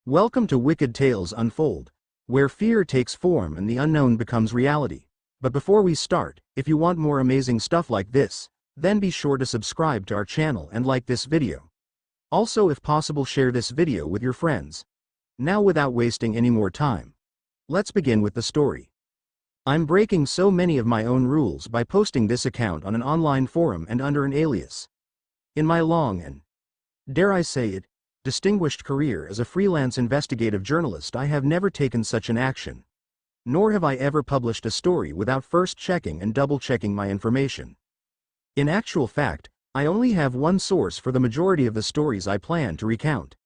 Welcome to Wicked Tales Unfold, where fear takes form and the unknown becomes reality. But before we start, if you want more amazing stuff like this, then be sure to subscribe to our channel and like this video. Also, if possible, share this video with your friends. Now, without wasting any more time, let's begin with the story. I'm breaking so many of my own rules by posting this account on an online forum and under an alias. In my long and, dare I say it, distinguished career as a freelance investigative journalist, I have never taken such an action. Nor have I ever published a story without first checking and double-checking my information. In actual fact, I only have one source for the majority of the stories I plan to recount.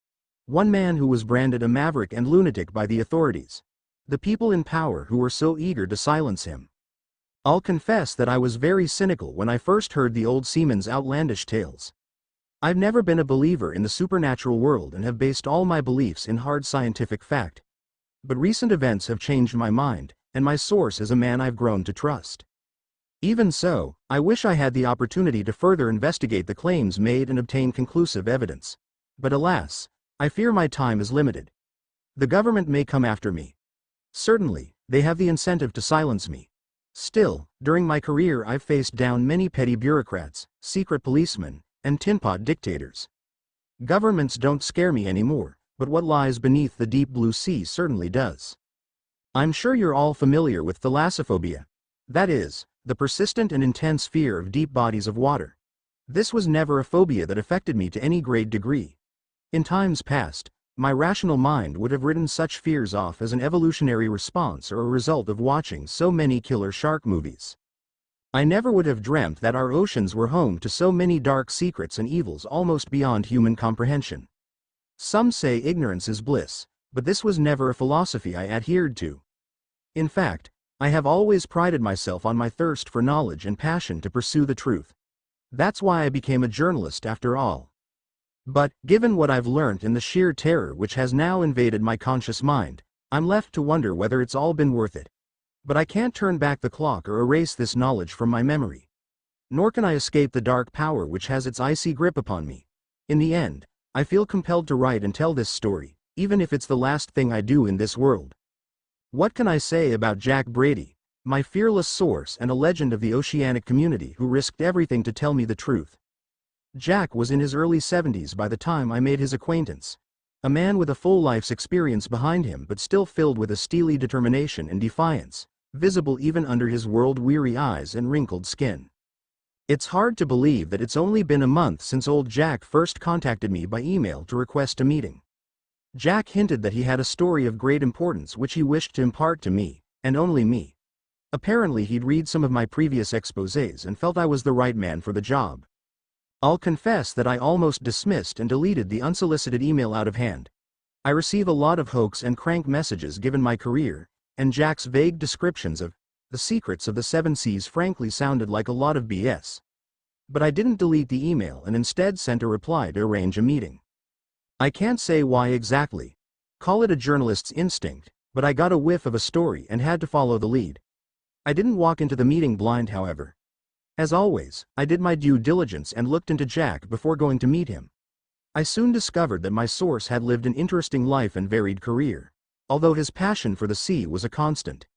One man who was branded a maverick and lunatic by the authorities. The people in power who were so eager to silence him. I'll confess that I was very cynical when I first heard the old seaman's outlandish tales. I've never been a believer in the supernatural world and have based all my beliefs in hard scientific fact. But recent events have changed my mind, and my source is a man I've grown to trust. Even so, I wish I had the opportunity to further investigate the claims made and obtain conclusive evidence. But alas, I fear my time is limited. The government may come after me. Certainly, they have the incentive to silence me. Still, during my career I've faced down many petty bureaucrats, secret policemen, and tinpot dictators. Governments don't scare me anymore, but what lies beneath the deep blue sea certainly does. I'm sure you're all familiar with thalassophobia. That is, the persistent and intense fear of deep bodies of water. This was never a phobia that affected me to any great degree. In times past, my rational mind would have written such fears off as an evolutionary response or a result of watching so many killer shark movies. I never would have dreamt that our oceans were home to so many dark secrets and evils almost beyond human comprehension. Some say ignorance is bliss, but this was never a philosophy I adhered to. In fact, I have always prided myself on my thirst for knowledge and passion to pursue the truth. That's why I became a journalist after all. But, given what I've learnt and the sheer terror which has now invaded my conscious mind, I'm left to wonder whether it's all been worth it. But I can't turn back the clock or erase this knowledge from my memory. Nor can I escape the dark power which has its icy grip upon me. In the end, I feel compelled to write and tell this story, even if it's the last thing I do in this world. What can I say about Jack Brady, my fearless source and a legend of the oceanic community who risked everything to tell me the truth? Jack was in his early 70s by the time I made his acquaintance. A man with a full life's experience behind him, but still filled with a steely determination and defiance, visible even under his world-weary eyes and wrinkled skin. It's hard to believe that it's only been a month since old Jack first contacted me by email to request a meeting. Jack hinted that he had a story of great importance which he wished to impart to me, and only me. Apparently he'd read some of my previous exposés and felt I was the right man for the job. I'll confess that I almost dismissed and deleted the unsolicited email out of hand. I receive a lot of hoax and crank messages given my career, and Jack's vague descriptions of the secrets of the seven seas frankly sounded like a lot of BS. But I didn't delete the email and instead sent a reply to arrange a meeting. I can't say why exactly. Call it a journalist's instinct, but I got a whiff of a story and had to follow the lead. I didn't walk into the meeting blind, however. As always, I did my due diligence and looked into Jack before going to meet him. I soon discovered that my source had lived an interesting life and varied career, although his passion for the sea was a constant.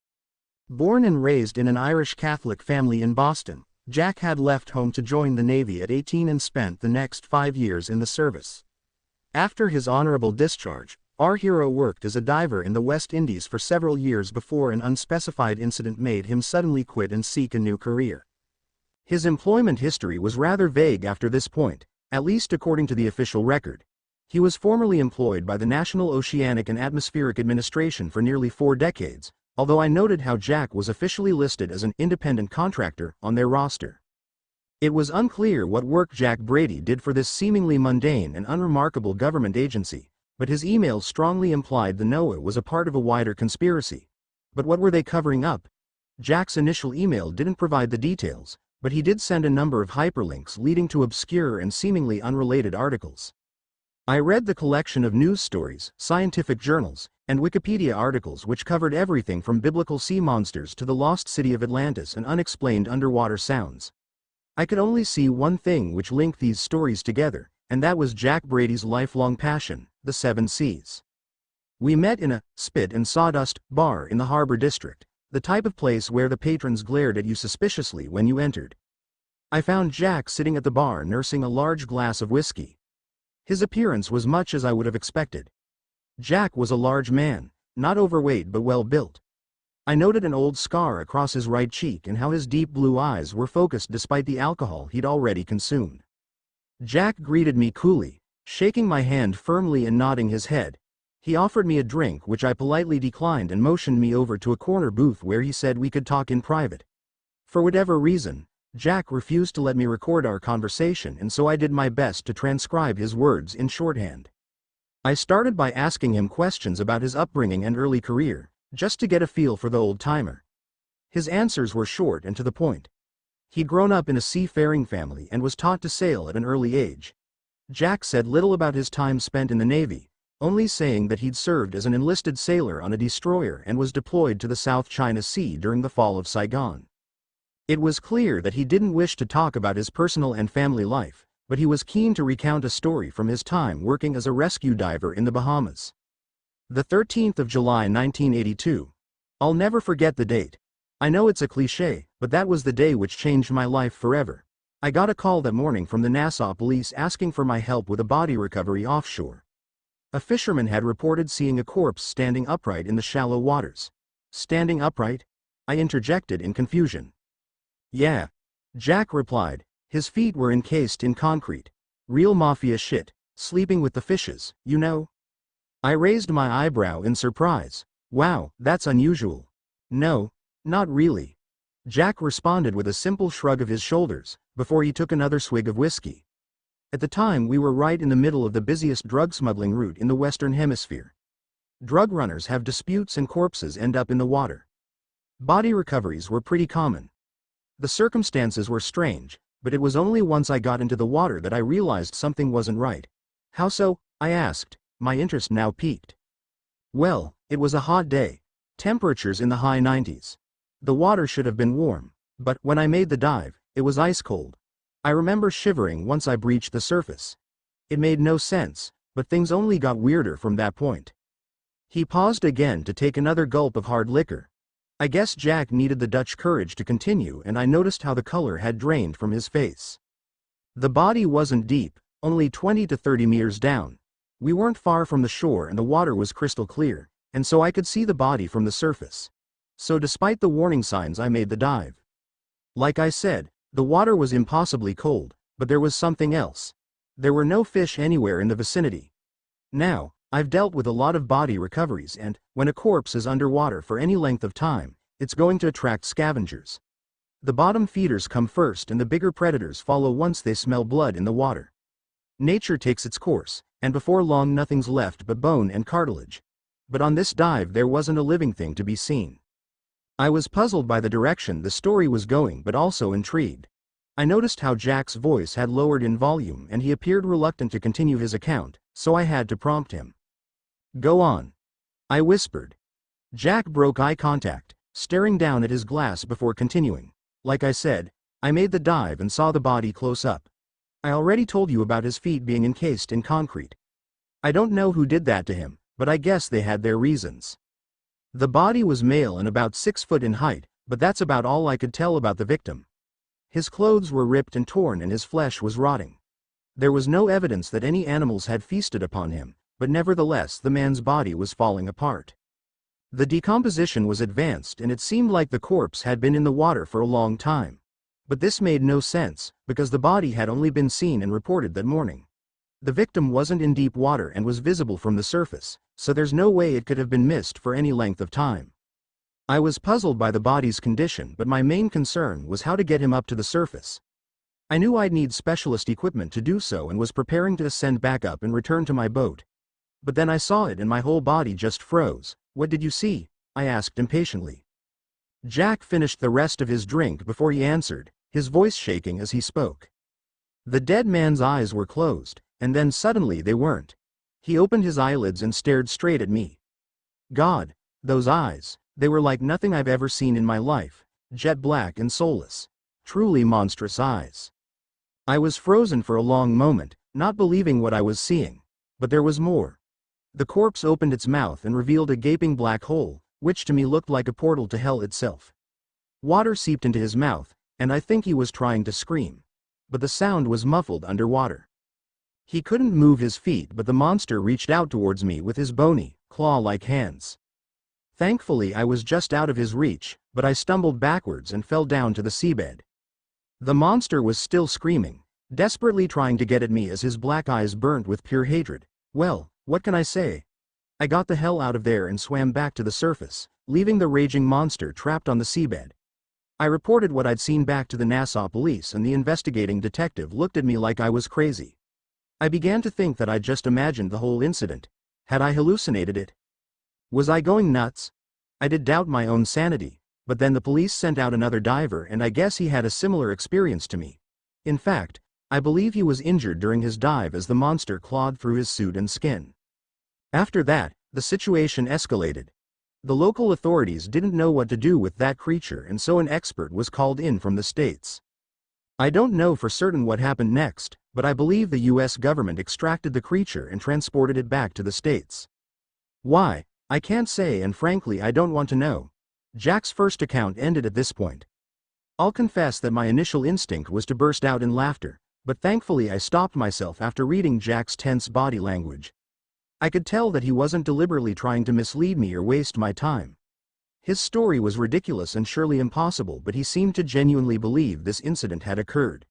Born and raised in an Irish Catholic family in Boston, Jack had left home to join the Navy at 18 and spent the next 5 years in the service. After his honorable discharge, our hero worked as a diver in the West Indies for several years before an unspecified incident made him suddenly quit and seek a new career. His employment history was rather vague after this point, at least according to the official record. He was formerly employed by the National Oceanic and Atmospheric Administration for nearly 4 decades, although I noted how Jack was officially listed as an independent contractor on their roster. It was unclear what work Jack Brady did for this seemingly mundane and unremarkable government agency, but his email strongly implied the NOAA was a part of a wider conspiracy. But what were they covering up? Jack's initial email didn't provide the details, but he did send a number of hyperlinks leading to obscure and seemingly unrelated articles. I read the collection of news stories, scientific journals, and Wikipedia articles which covered everything from biblical sea monsters to the lost city of Atlantis and unexplained underwater sounds. I could only see one thing which linked these stories together, and that was Jack Brady's lifelong passion, the seven seas. We met in a spit and sawdust bar in the Harbor District, the type of place where the patrons glared at you suspiciously when you entered. I found Jack sitting at the bar nursing a large glass of whiskey. His appearance was much as I would have expected. Jack was a large man, not overweight but well built. I noted an old scar across his right cheek and how his deep blue eyes were focused despite the alcohol he'd already consumed. Jack greeted me coolly, shaking my hand firmly and nodding his head. He offered me a drink which I politely declined and motioned me over to a corner booth where he said we could talk in private. For whatever reason, Jack refused to let me record our conversation, and so I did my best to transcribe his words in shorthand. I started by asking him questions about his upbringing and early career, just to get a feel for the old-timer. His answers were short and to the point. He'd grown up in a seafaring family and was taught to sail at an early age. Jack said little about his time spent in the Navy, only saying that he'd served as an enlisted sailor on a destroyer and was deployed to the South China Sea during the fall of Saigon. It was clear that he didn't wish to talk about his personal and family life, but he was keen to recount a story from his time working as a rescue diver in the Bahamas. The 13th of July 1982. I'll never forget the date. I know it's a cliché, but that was the day which changed my life forever. I got a call that morning from the Nassau police asking for my help with a body recovery offshore. A fisherman had reported seeing a corpse standing upright in the shallow waters. Standing upright? I interjected in confusion. Yeah. Jack replied. His feet were encased in concrete. Real mafia shit, sleeping with the fishes, you know? I raised my eyebrow in surprise. Wow, that's unusual. No, not really. Jack responded with a simple shrug of his shoulders, before he took another swig of whiskey. At the time we were right in the middle of the busiest drug smuggling route in the Western Hemisphere. Drug runners have disputes and corpses end up in the water. Body recoveries were pretty common. The circumstances were strange, but it was only once I got into the water that I realized something wasn't right. How so? I asked, my interest now piqued. Well, it was a hot day. Temperatures in the high 90s. The water should have been warm, but when I made the dive, it was ice cold. I remember shivering once I breached the surface. It made no sense, but things only got weirder from that point. He paused again to take another gulp of hard liquor. I guess Jack needed the Dutch courage to continue, and I noticed how the color had drained from his face. The body wasn't deep, only 20 to 30 meters down. We weren't far from the shore and the water was crystal clear, and so I could see the body from the surface. So despite the warning signs I made the dive. Like I said, the water was impossibly cold, but there was something else. There were no fish anywhere in the vicinity. Now, I've dealt with a lot of body recoveries, and when a corpse is underwater for any length of time, it's going to attract scavengers. The bottom feeders come first and the bigger predators follow once they smell blood in the water. Nature takes its course, and before long nothing's left but bone and cartilage. But on this dive there wasn't a living thing to be seen. I was puzzled by the direction the story was going but also intrigued. I noticed how Jack's voice had lowered in volume and he appeared reluctant to continue his account, so I had to prompt him. Go on. I whispered. Jack broke eye contact, staring down at his glass before continuing. Like I said, I made the dive and saw the body close up. I already told you about his feet being encased in concrete. I don't know who did that to him, but I guess they had their reasons. The body was male and about 6 foot in height, but that's about all I could tell about the victim. His clothes were ripped and torn and his flesh was rotting. There was no evidence that any animals had feasted upon him, but nevertheless the man's body was falling apart. The decomposition was advanced and it seemed like the corpse had been in the water for a long time. But this made no sense, because the body had only been seen and reported that morning. The victim wasn't in deep water and was visible from the surface, so there's no way it could have been missed for any length of time. I was puzzled by the body's condition, but my main concern was how to get him up to the surface. I knew I'd need specialist equipment to do so and was preparing to ascend back up and return to my boat. But then I saw it and my whole body just froze. What did you see? I asked impatiently. Jack finished the rest of his drink before he answered, his voice shaking as he spoke. The dead man's eyes were closed, and then suddenly they weren't. He opened his eyelids and stared straight at me. God, those eyes, they were like nothing I've ever seen in my life, jet black and soulless. Truly monstrous eyes. I was frozen for a long moment, not believing what I was seeing. But there was more. The corpse opened its mouth and revealed a gaping black hole, which to me looked like a portal to hell itself. Water seeped into his mouth, and I think he was trying to scream. But the sound was muffled underwater. He couldn't move his feet, but the monster reached out towards me with his bony, claw-like hands. Thankfully I was just out of his reach, but I stumbled backwards and fell down to the seabed. The monster was still screaming, desperately trying to get at me as his black eyes burnt with pure hatred. Well, what can I say? I got the hell out of there and swam back to the surface, leaving the raging monster trapped on the seabed. I reported what I'd seen back to the Nassau police, and the investigating detective looked at me like I was crazy. I began to think that I'd just imagined the whole incident. Had I hallucinated it? Was I going nuts? I did doubt my own sanity, but then the police sent out another diver, and I guess he had a similar experience to me. In fact, I believe he was injured during his dive as the monster clawed through his suit and skin. After that, the situation escalated. The local authorities didn't know what to do with that creature, and so an expert was called in from the States. I don't know for certain what happened next, but I believe the US government extracted the creature and transported it back to the States. Why? I can't say, and frankly I don't want to know. Jack's first account ended at this point. I'll confess that my initial instinct was to burst out in laughter, but thankfully I stopped myself after reading Jack's tense body language. I could tell that he wasn't deliberately trying to mislead me or waste my time. His story was ridiculous and surely impossible, but he seemed to genuinely believe this incident had occurred.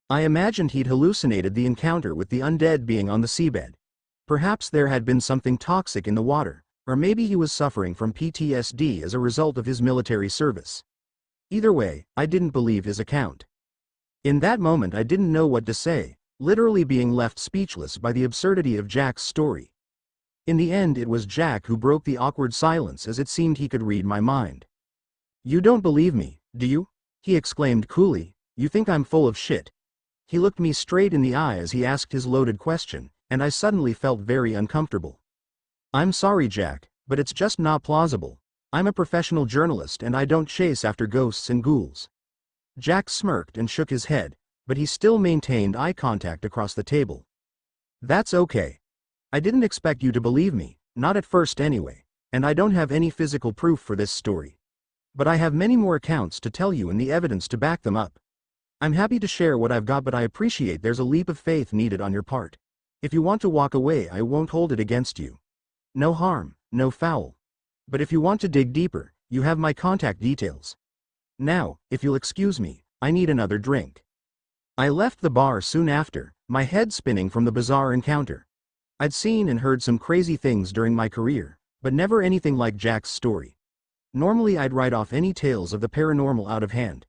I imagined he'd hallucinated the encounter with the undead being on the seabed. Perhaps there had been something toxic in the water, or maybe he was suffering from PTSD as a result of his military service. Either way, I didn't believe his account. In that moment I didn't know what to say, literally being left speechless by the absurdity of Jack's story. In the end it was Jack who broke the awkward silence, as it seemed he could read my mind. "You don't believe me, do you?" he exclaimed coolly. "You think I'm full of shit." He looked me straight in the eye as he asked his loaded question, and I suddenly felt very uncomfortable. "I'm sorry, Jack, but it's just not plausible. I'm a professional journalist and I don't chase after ghosts and ghouls." Jack smirked and shook his head, but he still maintained eye contact across the table. "That's okay. I didn't expect you to believe me, not at first anyway, and I don't have any physical proof for this story. But I have many more accounts to tell you and the evidence to back them up. I'm happy to share what I've got, but I appreciate there's a leap of faith needed on your part. If you want to walk away, I won't hold it against you. No harm, no foul. But if you want to dig deeper, you have my contact details. Now, if you'll excuse me, I need another drink." I left the bar soon after, my head spinning from the bizarre encounter. I'd seen and heard some crazy things during my career, but never anything like Jack's story. Normally I'd write off any tales of the paranormal out of hand.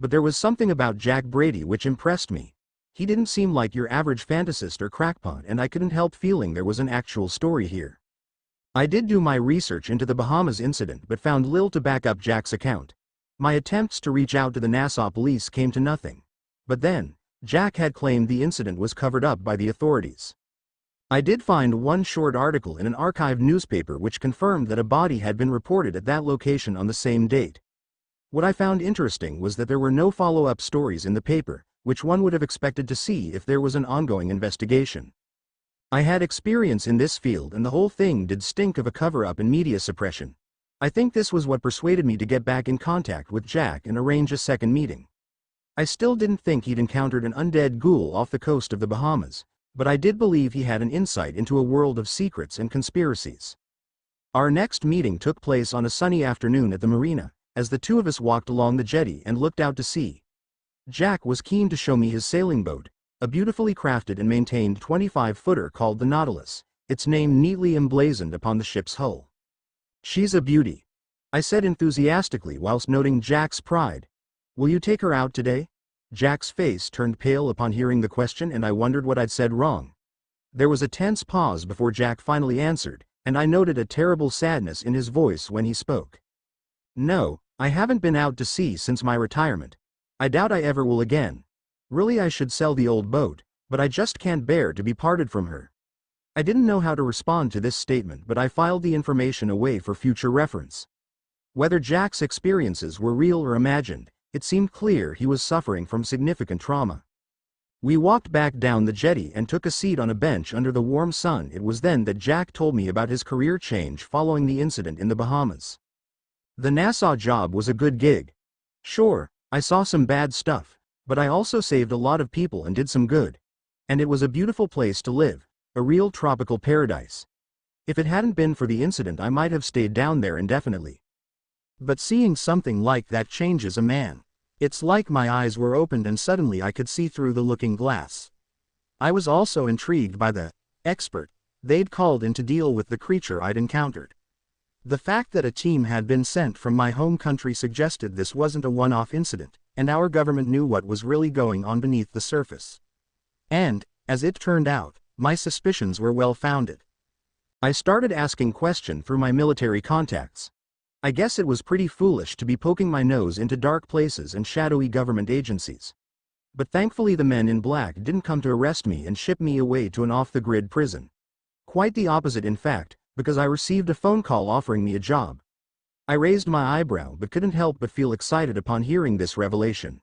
But there was something about Jack Brady which impressed me. He didn't seem like your average fantasist or crackpot, and I couldn't help feeling there was an actual story here. I did do my research into the Bahamas incident, but found little to back up Jack's account. My attempts to reach out to the Nassau police came to nothing. But then, Jack had claimed the incident was covered up by the authorities. I did find one short article in an archived newspaper which confirmed that a body had been reported at that location on the same date. What I found interesting was that there were no follow-up stories in the paper, which one would have expected to see if there was an ongoing investigation. I had experience in this field, and the whole thing did stink of a cover-up and media suppression. I think this was what persuaded me to get back in contact with Jack and arrange a second meeting. I still didn't think he'd encountered an undead ghoul off the coast of the Bahamas, but I did believe he had an insight into a world of secrets and conspiracies. Our next meeting took place on a sunny afternoon at the marina, as the two of us walked along the jetty and looked out to sea. Jack was keen to show me his sailing boat, a beautifully crafted and maintained 25-footer called the Nautilus, its name neatly emblazoned upon the ship's hull. "She's a beauty," I said enthusiastically whilst noting Jack's pride. "Will you take her out today?" Jack's face turned pale upon hearing the question, and I wondered what I'd said wrong. There was a tense pause before Jack finally answered, and I noted a terrible sadness in his voice when he spoke. "No, I haven't been out to sea since my retirement. I doubt I ever will again. Really, I should sell the old boat, but I just can't bear to be parted from her." I didn't know how to respond to this statement, but I filed the information away for future reference. Whether Jack's experiences were real or imagined, it seemed clear he was suffering from significant trauma. We walked back down the jetty and took a seat on a bench under the warm sun. It was then that Jack told me about his career change following the incident in the Bahamas. The Nassau job was a good gig. Sure, I saw some bad stuff, but I also saved a lot of people and did some good. And it was a beautiful place to live, a real tropical paradise. If it hadn't been for the incident, I might have stayed down there indefinitely. But seeing something like that changes a man. It's like my eyes were opened and suddenly I could see through the looking glass. I was also intrigued by the expert they'd called in to deal with the creature I'd encountered. The fact that a team had been sent from my home country suggested this wasn't a one-off incident, and our government knew what was really going on beneath the surface. And, as it turned out, my suspicions were well-founded. I started asking questions through my military contacts. I guess it was pretty foolish to be poking my nose into dark places and shadowy government agencies. But thankfully the men in black didn't come to arrest me and ship me away to an off-the-grid prison. Quite the opposite in fact, because I received a phone call offering me a job. I raised my eyebrow but couldn't help but feel excited upon hearing this revelation.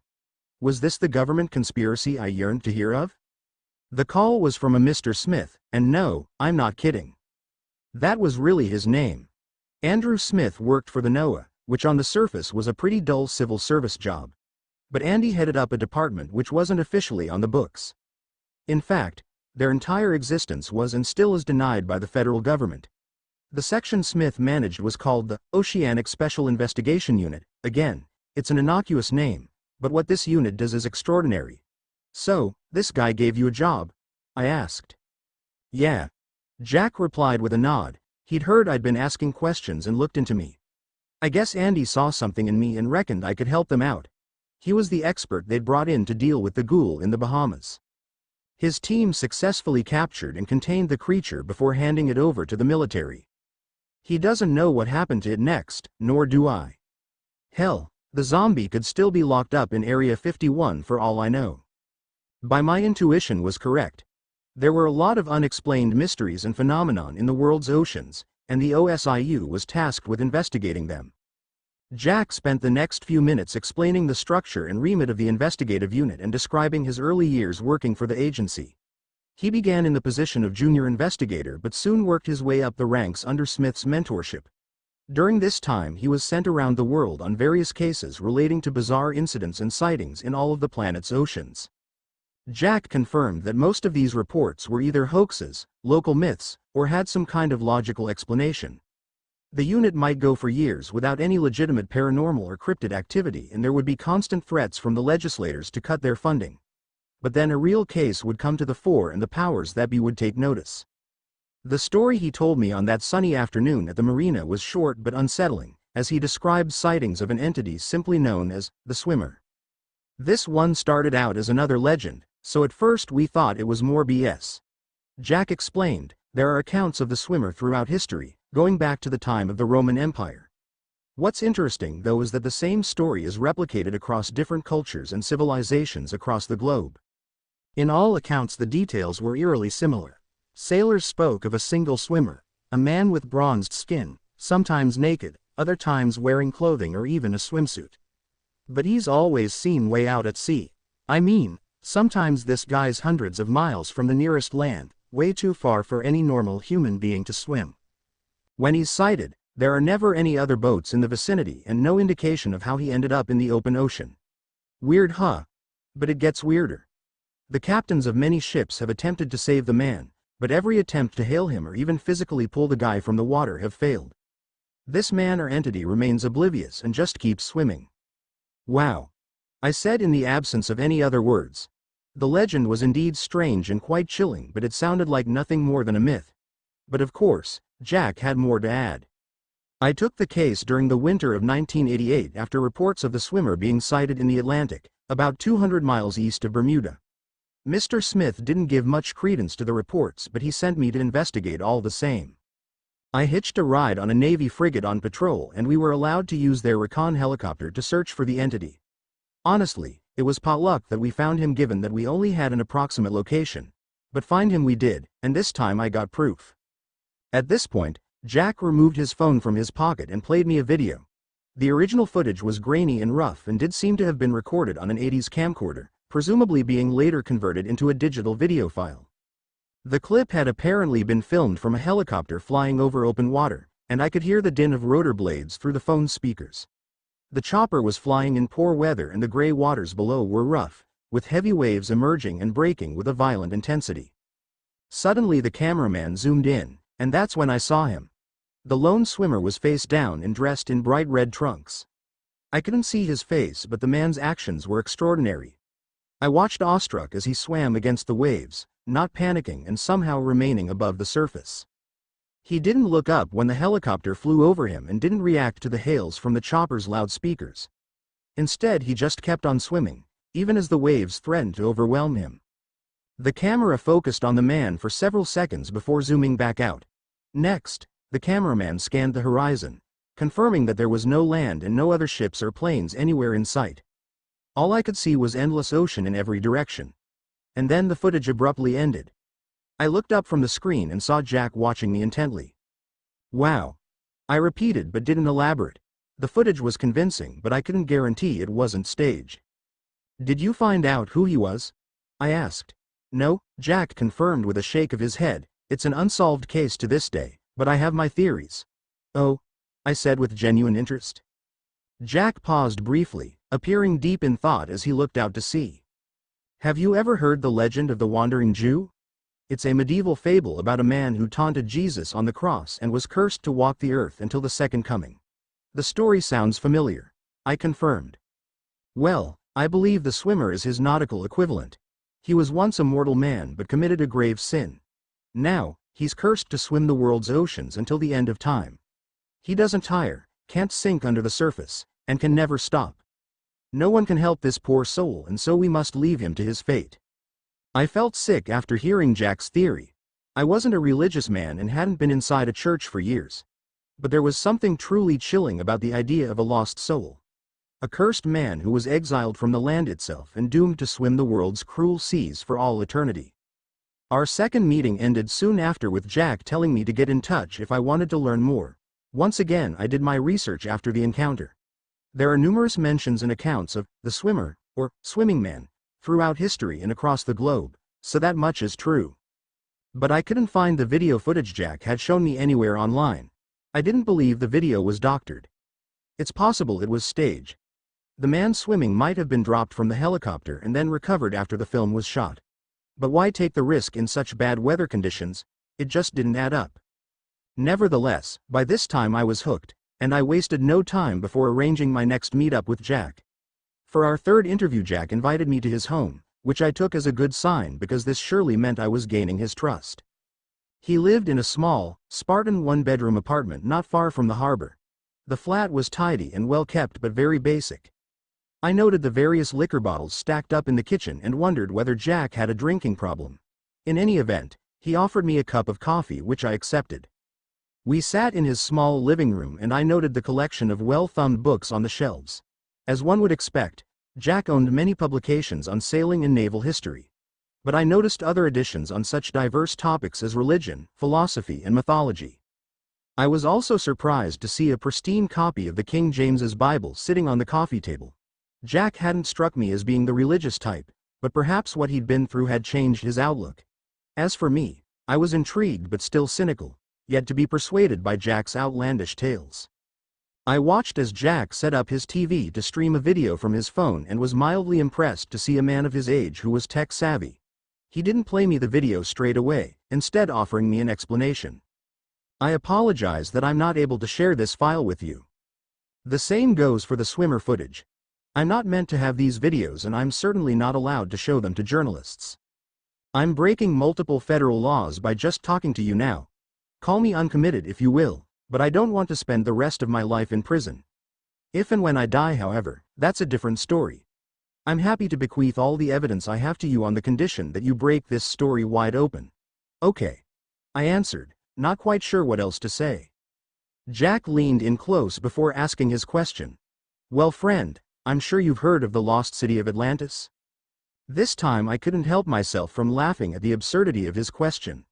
Was this the government conspiracy I yearned to hear of? The call was from a Mr. Smith, and no, I'm not kidding. That was really his name. Andrew Smith worked for the NOAA, which on the surface was a pretty dull civil service job. But Andy headed up a department which wasn't officially on the books. In fact, their entire existence was and still is denied by the federal government. The section Smith managed was called the Oceanic Special Investigation Unit. Again, it's an innocuous name, but what this unit does is extraordinary. So, this guy gave you a job? I asked. Yeah. Jack replied with a nod. He'd heard I'd been asking questions and looked into me. I guess Andy saw something in me and reckoned I could help them out. He was the expert they'd brought in to deal with the ghoul in the Bahamas. His team successfully captured and contained the creature before handing it over to the military. He doesn't know what happened to it next, nor do I. Hell, the zombie could still be locked up in Area 51 for all I know. But my intuition was correct. There were a lot of unexplained mysteries and phenomenon in the world's oceans, and the OSIU was tasked with investigating them. Jack spent the next few minutes explaining the structure and remit of the investigative unit and describing his early years working for the agency. He began in the position of junior investigator but soon worked his way up the ranks under Smith's mentorship. During this time he was sent around the world on various cases relating to bizarre incidents and sightings in all of the planet's oceans. Jack confirmed that most of these reports were either hoaxes, local myths, or had some kind of logical explanation. The unit might go for years without any legitimate paranormal or cryptid activity and there would be constant threats from the legislators to cut their funding. But then a real case would come to the fore and the powers that be would take notice. The story he told me on that sunny afternoon at the marina was short but unsettling, as he described sightings of an entity simply known as the swimmer. This one started out as another legend, so at first we thought it was more BS. Jack explained, there are accounts of the swimmer throughout history, going back to the time of the Roman Empire. What's interesting though is that the same story is replicated across different cultures and civilizations across the globe. In all accounts the details were eerily similar. Sailors spoke of a single swimmer, a man with bronzed skin, sometimes naked, other times wearing clothing or even a swimsuit. But he's always seen way out at sea. I mean, sometimes this guy's hundreds of miles from the nearest land, way too far for any normal human being to swim. When he's sighted, there are never any other boats in the vicinity and no indication of how he ended up in the open ocean. Weird, huh? But it gets weirder. The captains of many ships have attempted to save the man, but every attempt to hail him or even physically pull the guy from the water have failed. This man or entity remains oblivious and just keeps swimming. Wow. I said in the absence of any other words. The legend was indeed strange and quite chilling, but it sounded like nothing more than a myth. But of course, Jack had more to add. I took the case during the winter of 1988 after reports of the swimmer being sighted in the Atlantic, about 200 miles east of Bermuda. Mr. Smith didn't give much credence to the reports, but he sent me to investigate all the same. I hitched a ride on a Navy frigate on patrol and we were allowed to use their recon helicopter to search for the entity. Honestly, it was potluck that we found him given that we only had an approximate location. But find him we did, and this time I got proof. At this point, Jack removed his phone from his pocket and played me a video. The original footage was grainy and rough and did seem to have been recorded on an 80s camcorder, presumably being later converted into a digital video file. The clip had apparently been filmed from a helicopter flying over open water, and I could hear the din of rotor blades through the phone's speakers. The chopper was flying in poor weather and the gray waters below were rough, with heavy waves emerging and breaking with a violent intensity. Suddenly the cameraman zoomed in, and that's when I saw him. The lone swimmer was face down and dressed in bright red trunks. I couldn't see his face, but the man's actions were extraordinary. I watched awestruck as he swam against the waves, not panicking and somehow remaining above the surface. He didn't look up when the helicopter flew over him and didn't react to the hails from the chopper's loudspeakers. Instead, he just kept on swimming, even as the waves threatened to overwhelm him. The camera focused on the man for several seconds before zooming back out. Next, the cameraman scanned the horizon, confirming that there was no land and no other ships or planes anywhere in sight. All I could see was endless ocean in every direction. And then the footage abruptly ended. I looked up from the screen and saw Jack watching me intently. "Wow," I repeated but didn't elaborate. The footage was convincing, but I couldn't guarantee it wasn't staged. "Did you find out who he was?" I asked. "No," Jack confirmed with a shake of his head. "It's an unsolved case to this day, but I have my theories." "Oh?" I said with genuine interest. Jack paused briefly, appearing deep in thought as he looked out to sea. "Have you ever heard the legend of the Wandering Jew? It's a medieval fable about a man who taunted Jesus on the cross and was cursed to walk the earth until the second coming." "The story sounds familiar," I confirmed. "Well, I believe the swimmer is his nautical equivalent. He was once a mortal man but committed a grave sin. Now, he's cursed to swim the world's oceans until the end of time. He doesn't tire, can't sink under the surface, and can never stop. No one can help this poor soul, and so we must leave him to his fate." I felt sick after hearing Jack's theory. I wasn't a religious man and hadn't been inside a church for years. But there was something truly chilling about the idea of a lost soul. A cursed man who was exiled from the land itself and doomed to swim the world's cruel seas for all eternity. Our second meeting ended soon after with Jack telling me to get in touch if I wanted to learn more. Once again, I did my research after the encounter. There are numerous mentions and accounts of the swimmer, or swimming man, throughout history and across the globe, so that much is true. But I couldn't find the video footage Jack had shown me anywhere online. I didn't believe the video was doctored. It's possible it was staged. The man swimming might have been dropped from the helicopter and then recovered after the film was shot. But why take the risk in such bad weather conditions? It just didn't add up. Nevertheless, by this time I was hooked, and I wasted no time before arranging my next meetup with Jack. For our third interview, Jack invited me to his home, which I took as a good sign because this surely meant I was gaining his trust. He lived in a small, Spartan one-bedroom apartment not far from the harbor. The flat was tidy and well kept but very basic. I noted the various liquor bottles stacked up in the kitchen and wondered whether Jack had a drinking problem. In any event, he offered me a cup of coffee, which I accepted. We sat in his small living room and I noted the collection of well-thumbed books on the shelves. As one would expect, Jack owned many publications on sailing and naval history. But I noticed other editions on such diverse topics as religion, philosophy, and mythology. I was also surprised to see a pristine copy of the King James's Bible sitting on the coffee table. Jack hadn't struck me as being the religious type, but perhaps what he'd been through had changed his outlook. As for me, I was intrigued but still cynical, yet to be persuaded by Jack's outlandish tales. I watched as Jack set up his TV to stream a video from his phone and was mildly impressed to see a man of his age who was tech-savvy. He didn't play me the video straight away, instead offering me an explanation. "I apologize that I'm not able to share this file with you. The same goes for the swimmer footage. I'm not meant to have these videos and I'm certainly not allowed to show them to journalists. I'm breaking multiple federal laws by just talking to you now. Call me uncommitted if you will, but I don't want to spend the rest of my life in prison. If and when I die, however, that's a different story. I'm happy to bequeath all the evidence I have to you on the condition that you break this story wide open." "Okay," I answered, not quite sure what else to say. Jack leaned in close before asking his question. "Well, friend, I'm sure you've heard of the lost city of Atlantis?" This time I couldn't help myself from laughing at the absurdity of his question.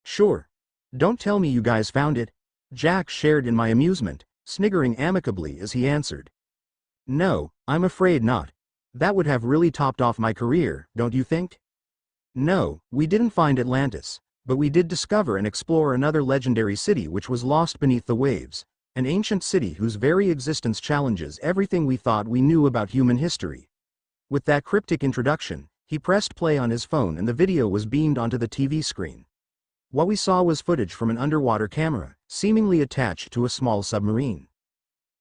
"Sure. Don't tell me you guys found it," Jack shared in my amusement, sniggering amicably as he answered. "No, I'm afraid not. That would have really topped off my career, don't you think? No, we didn't find Atlantis, but we did discover and explore another legendary city which was lost beneath the waves, an ancient city whose very existence challenges everything we thought we knew about human history. With that cryptic introduction, he pressed play on his phone and the video was beamed onto the TV screen. What we saw was footage from an underwater camera, seemingly attached to a small submarine.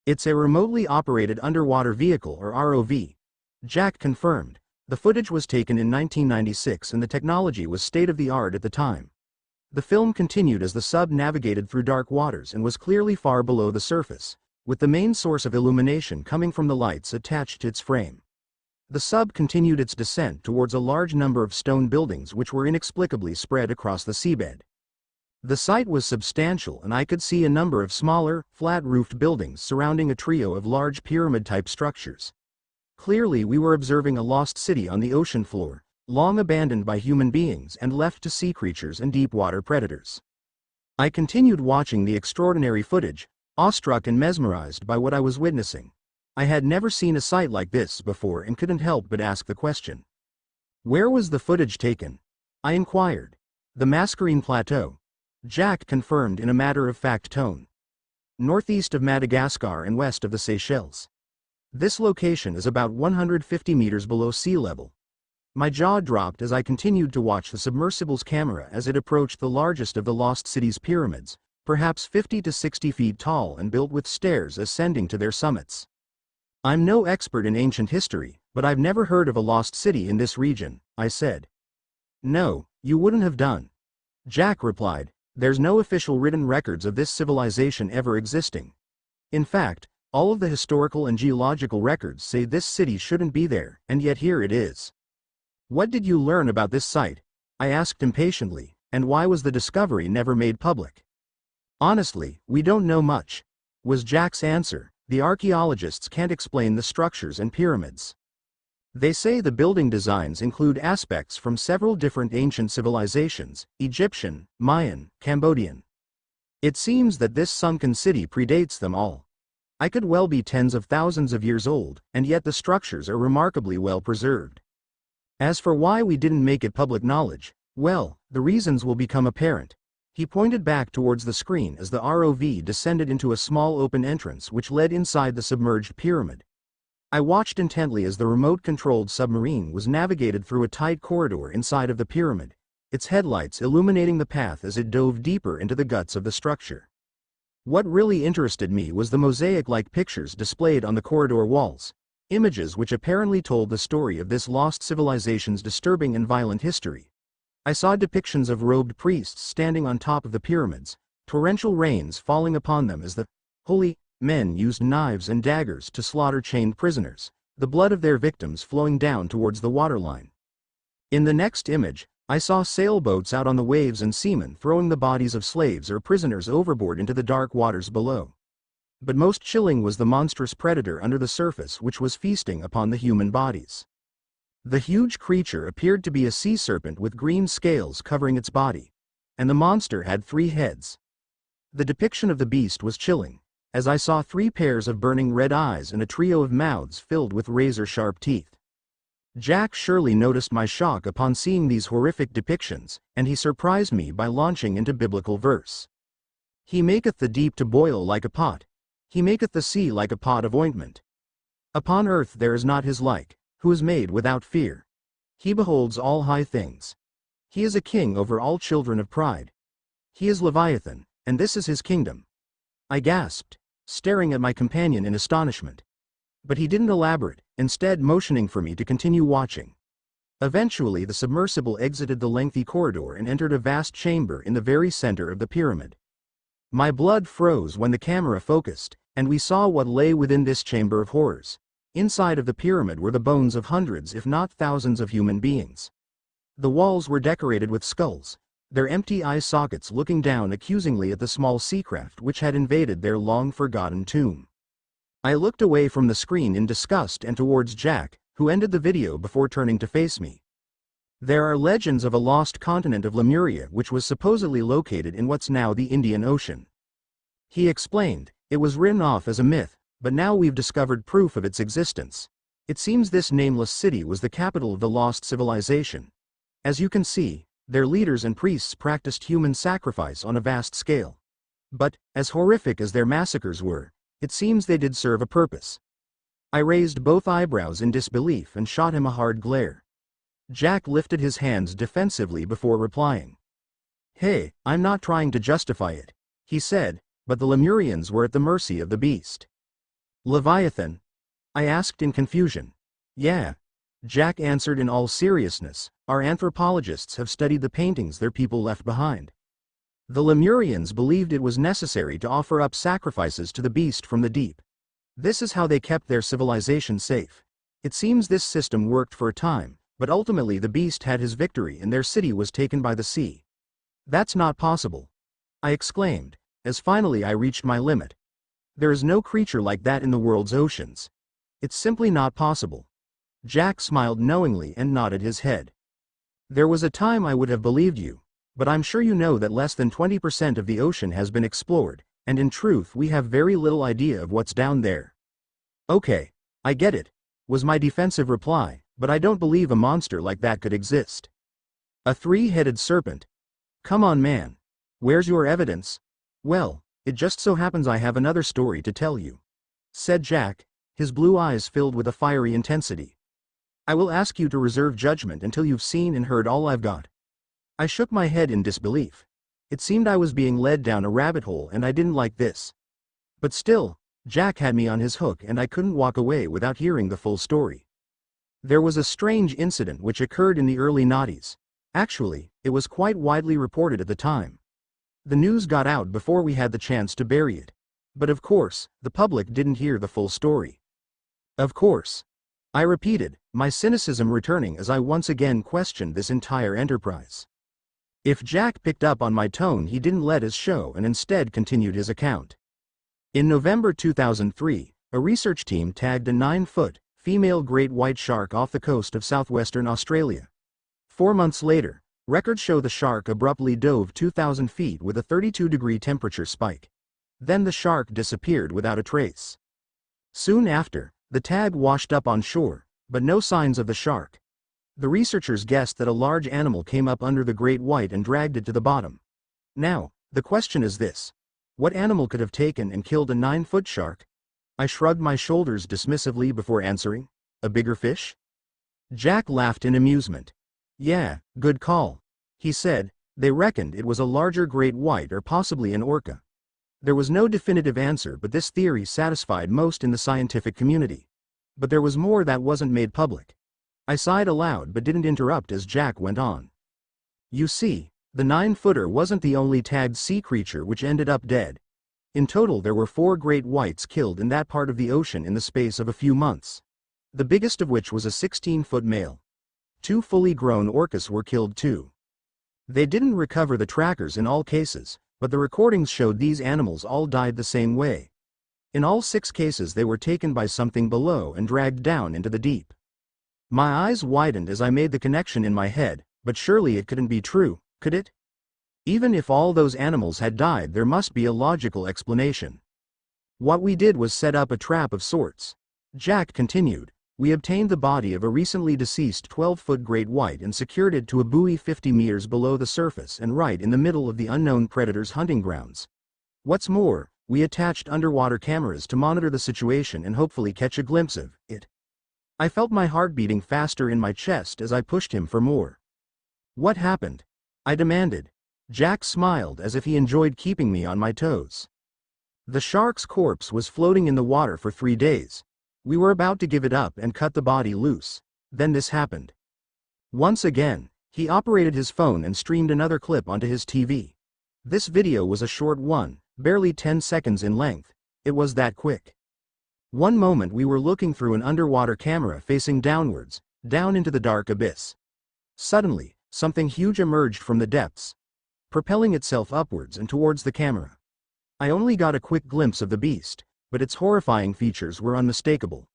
It's a remotely operated underwater vehicle or ROV. Jack confirmed. The footage was taken in 1996 and the technology was state-of-the-art at the time. The film continued as the sub navigated through dark waters and was clearly far below the surface, with the main source of illumination coming from the lights attached to its frame. The sub continued its descent towards a large number of stone buildings which were inexplicably spread across the seabed. The site was substantial and I could see a number of smaller, flat-roofed buildings surrounding a trio of large pyramid-type structures. Clearly we were observing a lost city on the ocean floor, long abandoned by human beings and left to sea creatures and deep-water predators. I continued watching the extraordinary footage, awestruck and mesmerized by what I was witnessing. I had never seen a site like this before and couldn't help but ask the question. Where was the footage taken? I inquired. The Mascarene Plateau. Jack confirmed in a matter-of-fact tone. Northeast of Madagascar and west of the Seychelles. This location is about 150 meters below sea level. My jaw dropped as I continued to watch the submersible's camera as it approached the largest of the lost city's pyramids, perhaps 50 to 60 feet tall and built with stairs ascending to their summits. I'm no expert in ancient history, but I've never heard of a lost city in this region, I said. No, you wouldn't have done. Jack replied, there's no official written records of this civilization ever existing. In fact, all of the historical and geological records say this city shouldn't be there, and yet here it is. What did you learn about this site? I asked impatiently, and why was the discovery never made public? Honestly, we don't know much, was Jack's answer. The archaeologists can't explain the structures and pyramids. They say the building designs include aspects from several different ancient civilizations, Egyptian, Mayan, Cambodian. It seems that this sunken city predates them all. I could well be tens of thousands of years old, and yet the structures are remarkably well preserved. As for why we didn't make it public knowledge, well, the reasons will become apparent. He pointed back towards the screen as the ROV descended into a small open entrance which led inside the submerged pyramid. I watched intently as the remote-controlled submarine was navigated through a tight corridor inside of the pyramid, its headlights illuminating the path as it dove deeper into the guts of the structure. What really interested me was the mosaic-like pictures displayed on the corridor walls, images which apparently told the story of this lost civilization's disturbing and violent history. I saw depictions of robed priests standing on top of the pyramids, torrential rains falling upon them as the holy men used knives and daggers to slaughter chained prisoners, the blood of their victims flowing down towards the waterline. In the next image, I saw sailboats out on the waves and seamen throwing the bodies of slaves or prisoners overboard into the dark waters below. But most chilling was the monstrous predator under the surface which was feasting upon the human bodies. The huge creature appeared to be a sea serpent with green scales covering its body, and the monster had 3 heads. The depiction of the beast was chilling, as I saw 3 pairs of burning red eyes and a trio of mouths filled with razor-sharp teeth. Jack surely noticed my shock upon seeing these horrific depictions, and he surprised me by launching into biblical verse. He maketh the deep to boil like a pot, he maketh the sea like a pot of ointment. Upon earth there is not his like, who is made without fear. He beholds all high things. He is a king over all children of pride. He is Leviathan, and this is his kingdom. I gasped, staring at my companion in astonishment. But he didn't elaborate, instead motioning for me to continue watching. Eventually the submersible exited the lengthy corridor and entered a vast chamber in the very center of the pyramid. My blood froze when the camera focused, and we saw what lay within this chamber of horrors. Inside of the pyramid were the bones of hundreds if not thousands of human beings. The walls were decorated with skulls, their empty eye sockets looking down accusingly at the small seacraft which had invaded their long-forgotten tomb. I looked away from the screen in disgust and towards Jack, who ended the video before turning to face me. There are legends of a lost continent of Lemuria which was supposedly located in what's now the Indian Ocean. He explained, it was written off as a myth, but now we've discovered proof of its existence. It seems this nameless city was the capital of the lost civilization. As you can see, their leaders and priests practiced human sacrifice on a vast scale. But, as horrific as their massacres were, it seems they did serve a purpose. I raised both eyebrows in disbelief and shot him a hard glare. Jack lifted his hands defensively before replying. "Hey, I'm not trying to justify it," he said, "but the Lemurians were at the mercy of the beast." "Leviathan?" I asked in confusion. "Yeah," Jack answered in all seriousness, "our anthropologists have studied the paintings their people left behind. The Lemurians believed it was necessary to offer up sacrifices to the beast from the deep. This is how they kept their civilization safe. It seems this system worked for a time, but ultimately the beast had his victory and their city was taken by the sea." "That's not possible," I exclaimed, as finally I reached my limit. "There is no creature like that in the world's oceans. It's simply not possible." Jack smiled knowingly and nodded his head. "There was a time I would have believed you, but I'm sure you know that less than 20% of the ocean has been explored, and in truth we have very little idea of what's down there." "Okay, I get it," was my defensive reply, "but I don't believe a monster like that could exist." "A three-headed serpent? Come on, man. Where's your evidence?" "Well, it just so happens I have another story to tell you," said Jack, his blue eyes filled with a fiery intensity. "I will ask you to reserve judgment until you've seen and heard all I've got." I shook my head in disbelief. It seemed I was being led down a rabbit hole and I didn't like this. But still, Jack had me on his hook and I couldn't walk away without hearing the full story. There was a strange incident which occurred in the early noughties. Actually, it was quite widely reported at the time. The news got out before we had the chance to bury it. But of course, the public didn't hear the full story. "Of course," I repeated, my cynicism returning as I once again questioned this entire enterprise. If Jack picked up on my tone, he didn't let us show and instead continued his account. In November 2003, a research team tagged a 9-foot, female great white shark off the coast of southwestern Australia. 4 months later, records show the shark abruptly dove 2,000 feet with a 32-degree temperature spike. Then the shark disappeared without a trace. Soon after, the tag washed up on shore, but no signs of the shark. The researchers guessed that a large animal came up under the great white and dragged it to the bottom. Now, the question is this: what animal could have taken and killed a 9-foot shark? I shrugged my shoulders dismissively before answering. A bigger fish? Jack laughed in amusement. "Yeah, good call," he said. "They reckoned it was a larger great white or possibly an orca." There was no definitive answer, but this theory satisfied most in the scientific community. But there was more that wasn't made public. I sighed aloud but didn't interrupt as Jack went on. "You see, the 9-footer wasn't the only tagged sea creature which ended up dead. In total there were 4 great whites killed in that part of the ocean in the space of a few months. The biggest of which was a 16-foot male. 2 fully grown orcas were killed too. They didn't recover the trackers in all cases, but the recordings showed these animals all died the same way. In all 6 cases they were taken by something below and dragged down into the deep." My eyes widened as I made the connection in my head, but surely it couldn't be true, could it? Even if all those animals had died, there must be a logical explanation. "What we did was set up a trap of sorts," Jack continued. "We obtained the body of a recently deceased 12-foot great white and secured it to a buoy 50 meters below the surface and right in the middle of the unknown predator's hunting grounds. What's more, we attached underwater cameras to monitor the situation and hopefully catch a glimpse of it." I felt my heart beating faster in my chest as I pushed him for more. "What happened?" I demanded. Jack smiled as if he enjoyed keeping me on my toes. "The shark's corpse was floating in the water for 3 days. We were about to give it up and cut the body loose. Then this happened." Once again, he operated his phone and streamed another clip onto his TV. This video was a short one, barely 10 seconds in length. It was that quick. One moment we were looking through an underwater camera facing downwards, down into the dark abyss. Suddenly, something huge emerged from the depths, propelling itself upwards and towards the camera. I only got a quick glimpse of the beast, but its horrifying features were unmistakable.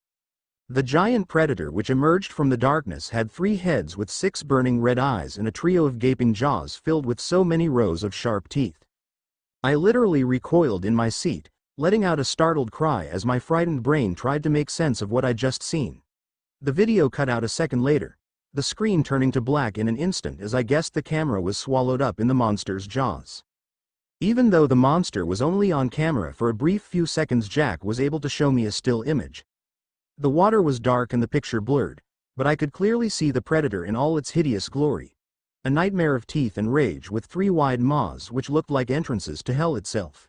The giant predator which emerged from the darkness had 3 heads with 6 burning red eyes and a trio of gaping jaws filled with so many rows of sharp teeth. I literally recoiled in my seat, letting out a startled cry as my frightened brain tried to make sense of what I'd just seen. The video cut out a second later, the screen turning to black in an instant as I guessed the camera was swallowed up in the monster's jaws. Even though the monster was only on camera for a brief few seconds, Jack was able to show me a still image. The water was dark and the picture blurred, but I could clearly see the predator in all its hideous glory. A nightmare of teeth and rage with 3 wide maws which looked like entrances to hell itself.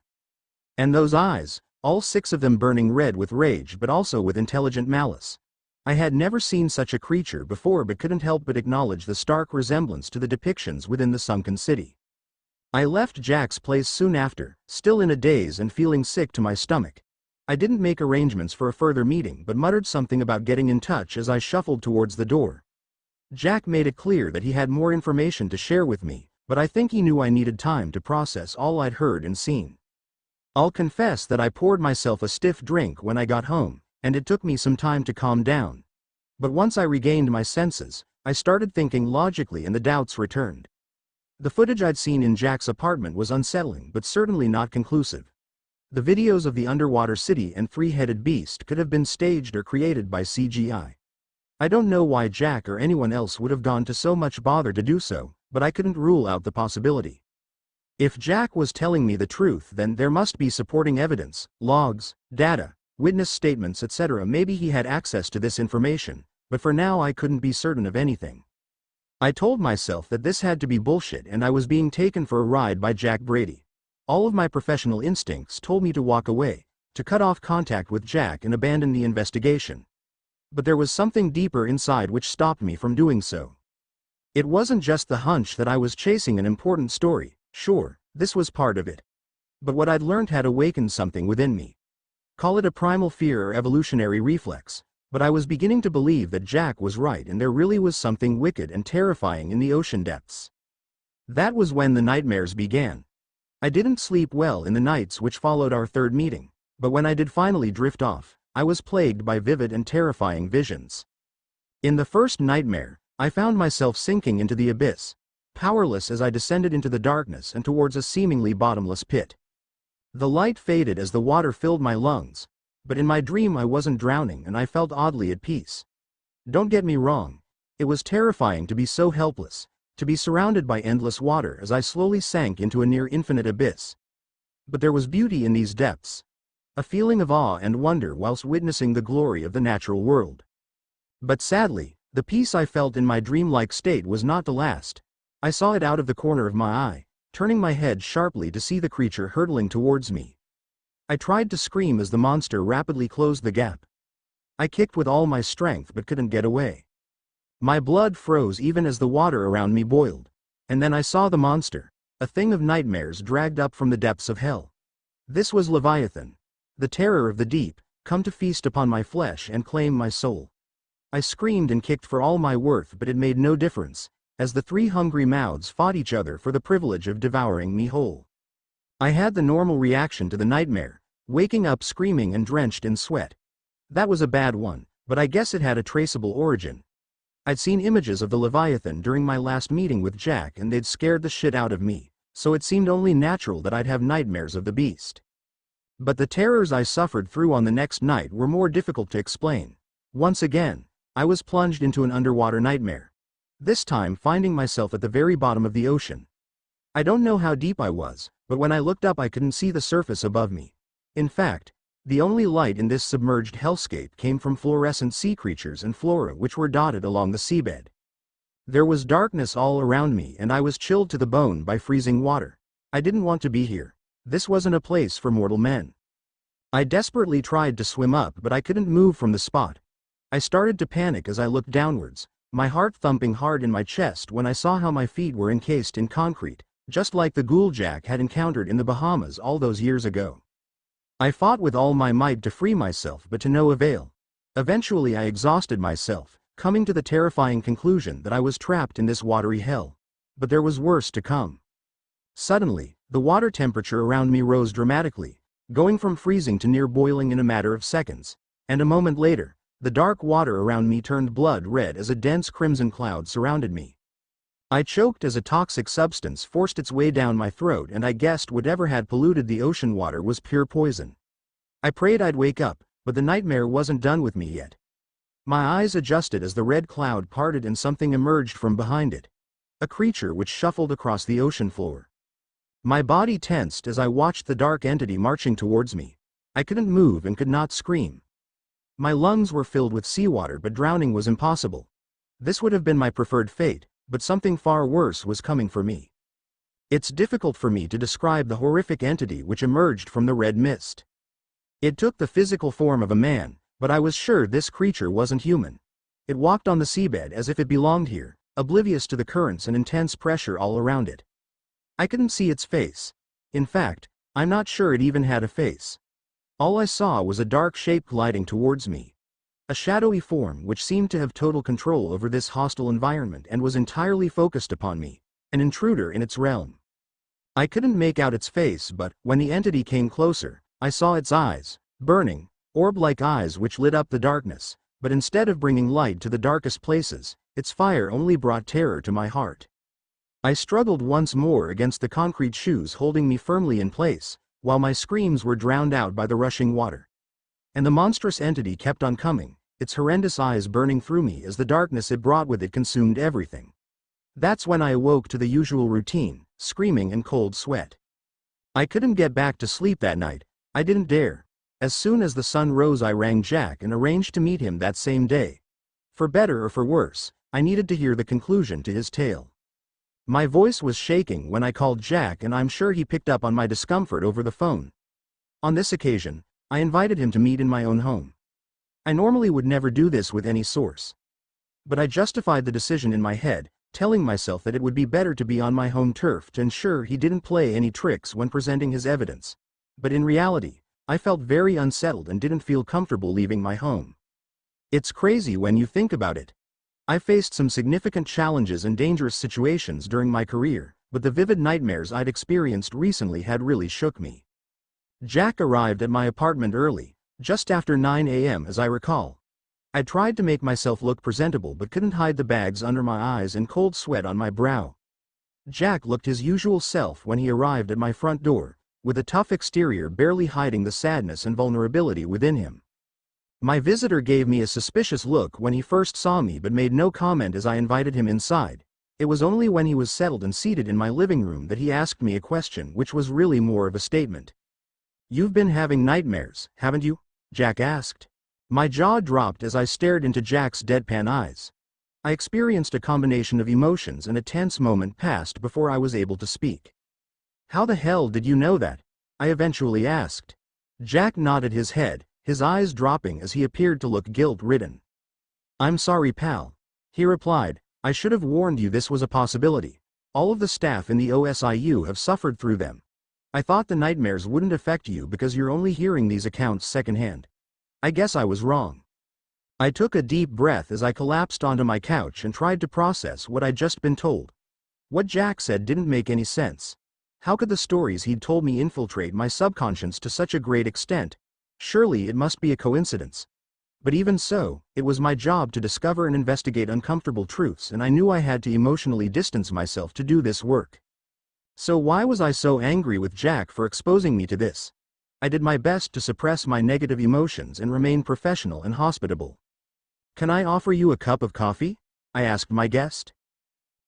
And those eyes, all 6 of them burning red with rage but also with intelligent malice. I had never seen such a creature before but couldn't help but acknowledge the stark resemblance to the depictions within the sunken city. I left Jack's place soon after, still in a daze and feeling sick to my stomach. I didn't make arrangements for a further meeting but muttered something about getting in touch as I shuffled towards the door. Jack made it clear that he had more information to share with me, but I think he knew I needed time to process all I'd heard and seen. I'll confess that I poured myself a stiff drink when I got home, and it took me some time to calm down. But once I regained my senses, I started thinking logically and the doubts returned. The footage I'd seen in Jack's apartment was unsettling but certainly not conclusive. The videos of the underwater city and 3-headed beast could have been staged or created by CGI. I don't know why Jack or anyone else would have gone to so much bother to do so, but I couldn't rule out the possibility. If Jack was telling me the truth, then there must be supporting evidence, logs, data, witness statements, etc. Maybe he had access to this information, but for now I couldn't be certain of anything. I told myself that this had to be bullshit and I was being taken for a ride by Jack Brady. All of my professional instincts told me to walk away, to cut off contact with Jack and abandon the investigation. But there was something deeper inside which stopped me from doing so. It wasn't just the hunch that I was chasing an important story. Sure, this was part of it. But what I'd learned had awakened something within me. Call it a primal fear or evolutionary reflex, but I was beginning to believe that Jack was right and there really was something wicked and terrifying in the ocean depths. That was when the nightmares began. I didn't sleep well in the nights which followed our third meeting, but when I did finally drift off, I was plagued by vivid and terrifying visions. In the first nightmare, I found myself sinking into the abyss, powerless as I descended into the darkness and towards a seemingly bottomless pit. The light faded as the water filled my lungs, but in my dream I wasn't drowning and I felt oddly at peace. Don't get me wrong, it was terrifying to be so helpless, to be surrounded by endless water as I slowly sank into a near infinite abyss. But there was beauty in these depths, a feeling of awe and wonder whilst witnessing the glory of the natural world. But sadly, the peace I felt in my dreamlike state was not to last. I saw it out of the corner of my eye, turning my head sharply to see the creature hurtling towards me. I tried to scream as the monster rapidly closed the gap. I kicked with all my strength but couldn't get away. My blood froze even as the water around me boiled, and then I saw the monster, a thing of nightmares dragged up from the depths of hell. This was Leviathan, the terror of the deep, come to feast upon my flesh and claim my soul. I screamed and kicked for all my worth, but it made no difference, as the 3 hungry mouths fought each other for the privilege of devouring me whole. I had the normal reaction to the nightmare, waking up screaming and drenched in sweat. That was a bad one, but I guess it had a traceable origin. I'd seen images of the Leviathan during my last meeting with Jack and they'd scared the shit out of me, so it seemed only natural that I'd have nightmares of the beast. But the terrors I suffered through on the next night were more difficult to explain. Once again, I was plunged into an underwater nightmare. This time finding myself at the very bottom of the ocean. I don't know how deep I was, but when I looked up I couldn't see the surface above me. In fact, the only light in this submerged hellscape came from fluorescent sea creatures and flora which were dotted along the seabed. There was darkness all around me and I was chilled to the bone by freezing water. I didn't want to be here. This wasn't a place for mortal men. I desperately tried to swim up but I couldn't move from the spot. I started to panic as I looked downwards, my heart thumping hard in my chest when I saw how my feet were encased in concrete, just like the ghoul Jack had encountered in the Bahamas all those years ago. I fought with all my might to free myself but to no avail. Eventually I exhausted myself, coming to the terrifying conclusion that I was trapped in this watery hell. But there was worse to come. Suddenly, the water temperature around me rose dramatically, going from freezing to near boiling in a matter of seconds, and a moment later, the dark water around me turned blood red as a dense crimson cloud surrounded me. I choked as a toxic substance forced its way down my throat and I guessed whatever had polluted the ocean water was pure poison. I prayed I'd wake up, but the nightmare wasn't done with me yet. My eyes adjusted as the red cloud parted and something emerged from behind it. A creature which shuffled across the ocean floor. My body tensed as I watched the dark entity marching towards me. I couldn't move and could not scream. My lungs were filled with seawater, but drowning was impossible. This would have been my preferred fate, but something far worse was coming for me. It's difficult for me to describe the horrific entity which emerged from the red mist. It took the physical form of a man, but I was sure this creature wasn't human. It walked on the seabed as if it belonged here, oblivious to the currents and intense pressure all around it. I couldn't see its face. In fact, I'm not sure it even had a face. All I saw was a dark shape gliding towards me. A shadowy form which seemed to have total control over this hostile environment and was entirely focused upon me, an intruder in its realm. I couldn't make out its face, but when the entity came closer, I saw its eyes, burning, orb-like eyes which lit up the darkness, but instead of bringing light to the darkest places, its fire only brought terror to my heart. I struggled once more against the concrete shoes holding me firmly in place, while my screams were drowned out by the rushing water. And the monstrous entity kept on coming, its horrendous eyes burning through me as the darkness it brought with it consumed everything. That's when I awoke to the usual routine, screaming and cold sweat. I couldn't get back to sleep that night. I didn't dare. As soon as the sun rose, I rang Jack and arranged to meet him that same day. For better or for worse, I needed to hear the conclusion to his tale. My voice was shaking when I called Jack, and I'm sure he picked up on my discomfort over the phone. On this occasion, I invited him to meet in my own home. I normally would never do this with any source. But I justified the decision in my head, telling myself that it would be better to be on my home turf to ensure he didn't play any tricks when presenting his evidence. But in reality, I felt very unsettled and didn't feel comfortable leaving my home. It's crazy when you think about it. I faced some significant challenges and dangerous situations during my career, but the vivid nightmares I'd experienced recently had really shook me. Jack arrived at my apartment early, just after 9 a.m. as I recall. I tried to make myself look presentable but couldn't hide the bags under my eyes and cold sweat on my brow. Jack looked his usual self when he arrived at my front door, with a tough exterior barely hiding the sadness and vulnerability within him. My visitor gave me a suspicious look when he first saw me but made no comment as I invited him inside. It was only when he was settled and seated in my living room that he asked me a question which was really more of a statement. "You've been having nightmares, haven't you?" Jack asked. My jaw dropped as I stared into Jack's deadpan eyes. I experienced a combination of emotions, and a tense moment passed before I was able to speak. "How the hell did you know that?" I eventually asked. Jack nodded his head, his eyes dropping as he appeared to look guilt-ridden. "I'm sorry, pal," he replied. "I should have warned you this was a possibility. All of the staff in the OSIU have suffered through them. I thought the nightmares wouldn't affect you because you're only hearing these accounts secondhand. I guess I was wrong." I took a deep breath as I collapsed onto my couch and tried to process what I'd just been told. What Jack said didn't make any sense. How could the stories he'd told me infiltrate my subconscious to such a great extent? Surely it must be a coincidence. But even so, it was my job to discover and investigate uncomfortable truths, and I knew I had to emotionally distance myself to do this work. So why was I so angry with Jack for exposing me to this? I did my best to suppress my negative emotions and remain professional and hospitable. "Can I offer you a cup of coffee?" I asked my guest.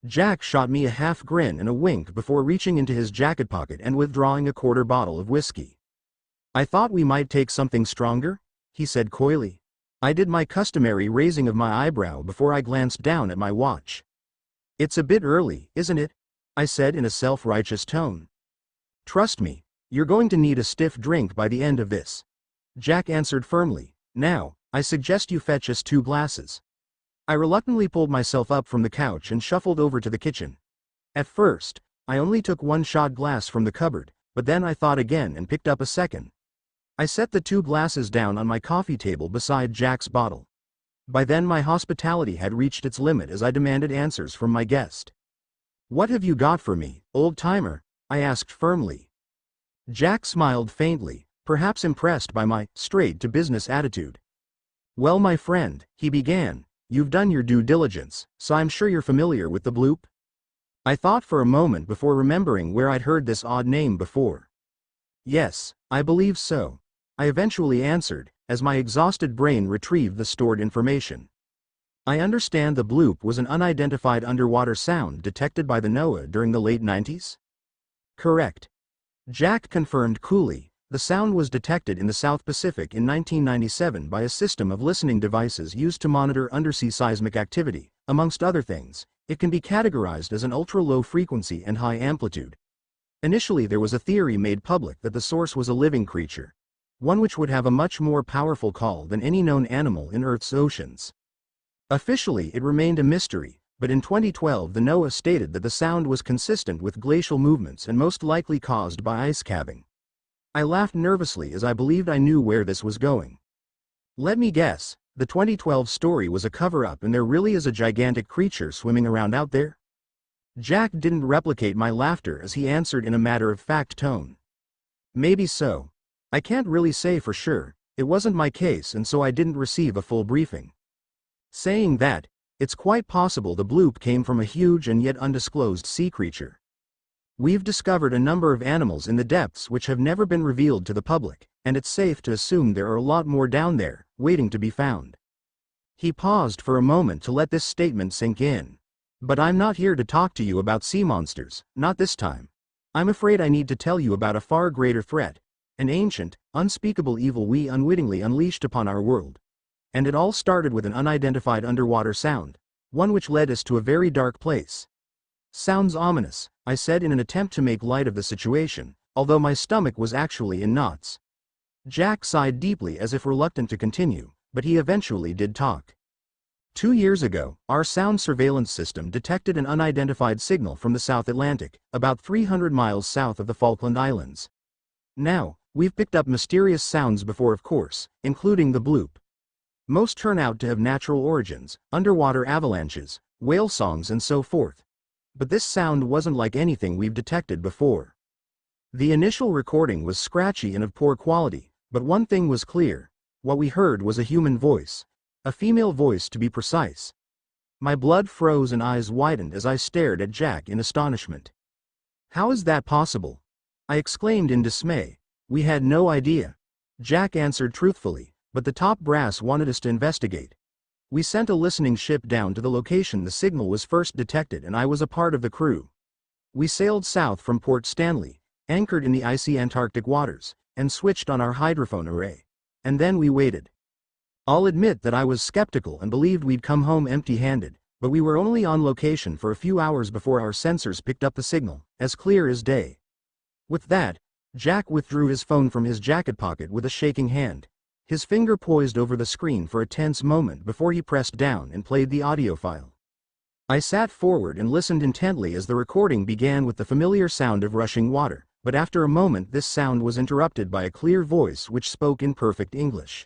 Jack shot me a half grin and a wink before reaching into his jacket pocket and withdrawing a quarter bottle of whiskey. "I thought we might take something stronger," he said coyly. I did my customary raising of my eyebrow before I glanced down at my watch. "It's a bit early, isn't it?" I said in a self-righteous tone. "Trust me, you're going to need a stiff drink by the end of this," Jack answered firmly. "Now, I suggest you fetch us 2 glasses. I reluctantly pulled myself up from the couch and shuffled over to the kitchen. At first, I only took 1 shot glass from the cupboard, but then I thought again and picked up a second. I set the 2 glasses down on my coffee table beside Jack's bottle. By then my hospitality had reached its limit as I demanded answers from my guest. "What have you got for me, old-timer?" I asked firmly. Jack smiled faintly, perhaps impressed by my straight-to-business attitude. "Well, my friend," he began, "you've done your due diligence, so I'm sure you're familiar with the Bloop?" I thought for a moment before remembering where I'd heard this odd name before. "Yes, I believe so. I eventually answered, as my exhausted brain retrieved the stored information. I understand the bloop was an unidentified underwater sound detected by the NOAA during the late 90s? Correct. Jack confirmed coolly. The sound was detected in the South Pacific in 1997 by a system of listening devices used to monitor undersea seismic activity. Amongst other things, it can be categorized as an ultra-low frequency and high amplitude. Initially there was a theory made public that the source was a living creature, one which would have a much more powerful call than any known animal in Earth's oceans. Officially it remained a mystery, but in 2012 the NOAA stated that the sound was consistent with glacial movements and most likely caused by ice calving. I laughed nervously as I believed I knew where this was going. Let me guess, the 2012 story was a cover-up and there really is a gigantic creature swimming around out there? Jack didn't replicate my laughter as he answered in a matter-of-fact tone. Maybe so. I can't really say for sure, it wasn't my case and so I didn't receive a full briefing. Saying that, it's quite possible the bloop came from a huge and yet undisclosed sea creature. We've discovered a number of animals in the depths which have never been revealed to the public, and it's safe to assume there are a lot more down there, waiting to be found. He paused for a moment to let this statement sink in. But I'm not here to talk to you about sea monsters, not this time. I'm afraid I need to tell you about a far greater threat, an ancient, unspeakable evil we unwittingly unleashed upon our world. And it all started with an unidentified underwater sound, one which led us to a very dark place. Sounds ominous, I said in an attempt to make light of the situation, although my stomach was actually in knots. Jack sighed deeply as if reluctant to continue, but he eventually did talk. 2 years ago, our sound surveillance system detected an unidentified signal from the South Atlantic, about 300 miles south of the Falkland Islands. Now, we've picked up mysterious sounds before, of course, including the bloop. Most turn out to have natural origins, underwater avalanches, whale songs and so forth. But this sound wasn't like anything we've detected before. The initial recording was scratchy and of poor quality, but one thing was clear. What we heard was a human voice. A female voice to be precise. My blood froze and eyes widened as I stared at Jack in astonishment. How is that possible? I exclaimed in dismay. We had no idea. Jack answered truthfully, but the top brass wanted us to investigate. We sent a listening ship down to the location the signal was first detected and I was a part of the crew. We sailed south from Port Stanley, anchored in the icy Antarctic waters, and switched on our hydrophone array. And then we waited. I'll admit that I was skeptical and believed we'd come home empty-handed, but we were only on location for a few hours before our sensors picked up the signal, as clear as day. With that, Jack withdrew his phone from his jacket pocket with a shaking hand. His finger poised over the screen for a tense moment before he pressed down and played the audio file. I sat forward and listened intently as the recording began with the familiar sound of rushing water, but after a moment this sound was interrupted by a clear voice which spoke in perfect English.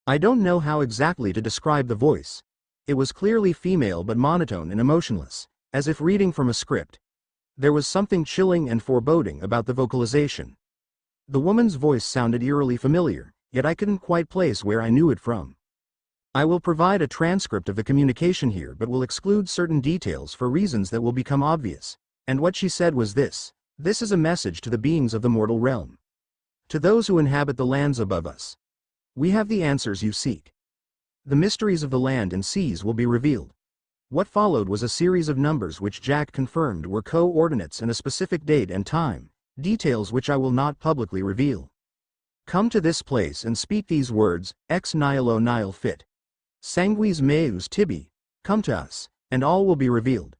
I don't know how exactly to describe the voice. It was clearly female but monotone and emotionless, as if reading from a script. There was something chilling and foreboding about the vocalization. The woman's voice sounded eerily familiar, yet I couldn't quite place where I knew it from. I will provide a transcript of the communication here but will exclude certain details for reasons that will become obvious, and what she said was this: this is a message to the beings of the mortal realm. To those who inhabit the lands above us. We have the answers you seek. The mysteries of the land and seas will be revealed. What followed was a series of numbers which Jack confirmed were coordinates and a specific date and time, details which I will not publicly reveal. Come to this place and speak these words, ex nihilo nihil fit. Sanguis meus tibi, come to us, and all will be revealed.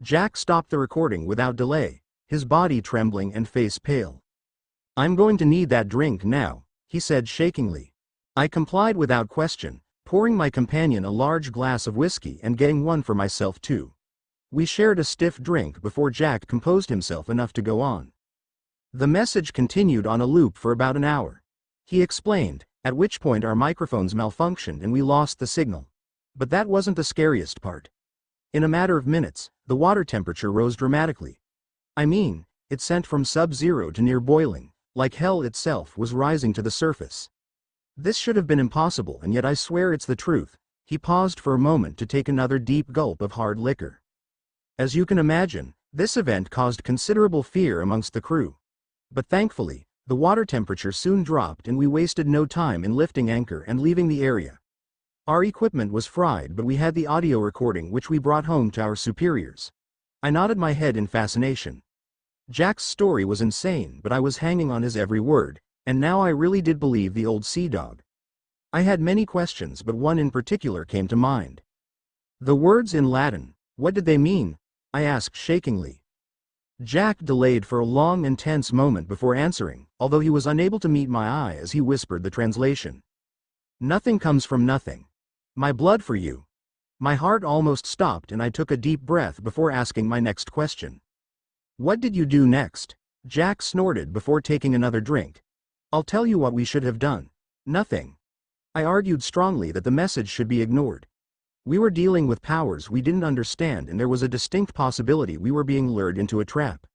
Jack stopped the recording without delay, his body trembling and face pale. I'm going to need that drink now, he said shakingly. I complied without question, pouring my companion a large glass of whiskey and getting one for myself too. We shared a stiff drink before Jack composed himself enough to go on. The message continued on a loop for about an hour. He explained, at which point our microphones malfunctioned and we lost the signal. But that wasn't the scariest part. In a matter of minutes, the water temperature rose dramatically. I mean, it sent from sub-zero to near boiling, like hell itself was rising to the surface. This should have been impossible, and yet I swear it's the truth. He paused for a moment to take another deep gulp of hard liquor. As you can imagine, this event caused considerable fear amongst the crew. But thankfully, The water temperature soon dropped and we wasted no time in lifting anchor and leaving the area. Our equipment was fried, but we had the audio recording which we brought home to our superiors. I nodded my head in fascination. Jack's story was insane, but I was hanging on his every word, and now I really did believe the old sea dog. I had many questions, but one in particular came to mind. The words in Latin, what did they mean? I asked shakingly. Jack delayed for a long and tense moment before answering, although he was unable to meet my eye as he whispered the translation. Nothing comes from nothing. My blood for you. My heart almost stopped and I took a deep breath before asking my next question. What did you do next? Jack snorted before taking another drink. I'll tell you what we should have done. Nothing. I argued strongly that the message should be ignored. We were dealing with powers we didn't understand, and there was a distinct possibility we were being lured into a trap.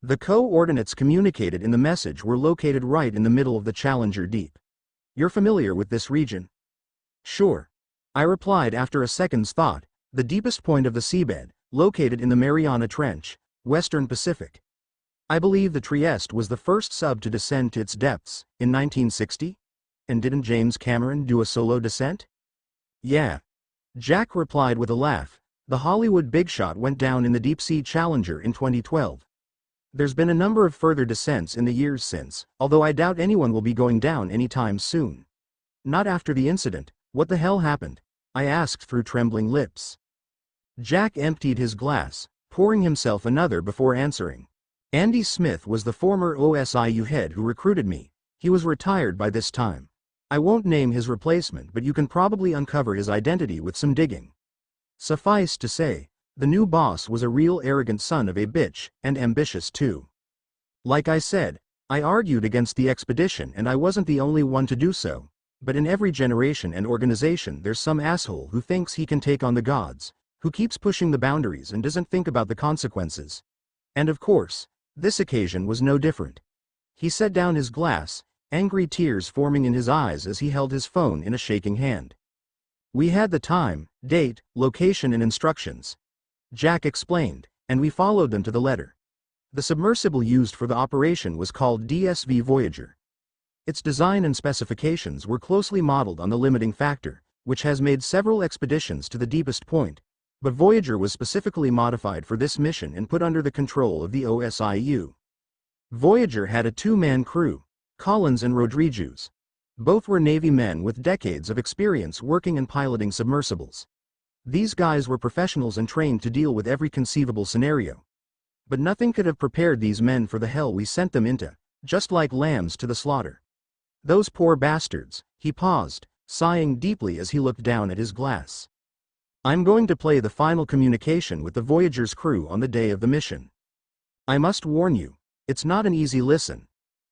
The coordinates communicated in the message were located right in the middle of the Challenger Deep. You're familiar with this region? Sure. I replied after a second's thought, the deepest point of the seabed, located in the Mariana Trench, Western Pacific. I believe the Trieste was the first sub to descend to its depths, in 1960? And didn't James Cameron do a solo descent? Yeah. Jack replied with a laugh. The Hollywood big shot went down in the deep-sea Challenger in 2012. There's been a number of further descents in the years since, although I doubt anyone will be going down anytime soon. Not after the incident. What the hell happened? I asked through trembling lips. Jack emptied his glass, pouring himself another before answering. Andy Smith was the former OSIU head who recruited me. He was retired by this time. I won't name his replacement, but you can probably uncover his identity with some digging. Suffice to say, the new boss was a real arrogant son of a bitch, and ambitious too. Like I said, I argued against the expedition, and I wasn't the only one to do so, but in every generation and organization there's some asshole who thinks he can take on the gods, who keeps pushing the boundaries and doesn't think about the consequences. And of course, this occasion was no different. He set down his glass, angry tears forming in his eyes as he held his phone in a shaking hand. We had the time, date, location and instructions. Jack explained, and we followed them to the letter. The submersible used for the operation was called DSV Voyager. Its design and specifications were closely modeled on the limiting factor, which has made several expeditions to the deepest point, but Voyager was specifically modified for this mission and put under the control of the OSIU. Voyager had a two-man crew, Collins and Rodriguez. Both were Navy men with decades of experience working and piloting submersibles. These guys were professionals and trained to deal with every conceivable scenario. But nothing could have prepared these men for the hell we sent them into, just like lambs to the slaughter. Those poor bastards. He paused, sighing deeply as he looked down at his glass. I'm going to play the final communication with the Voyager's crew on the day of the mission. I must warn you, it's not an easy listen.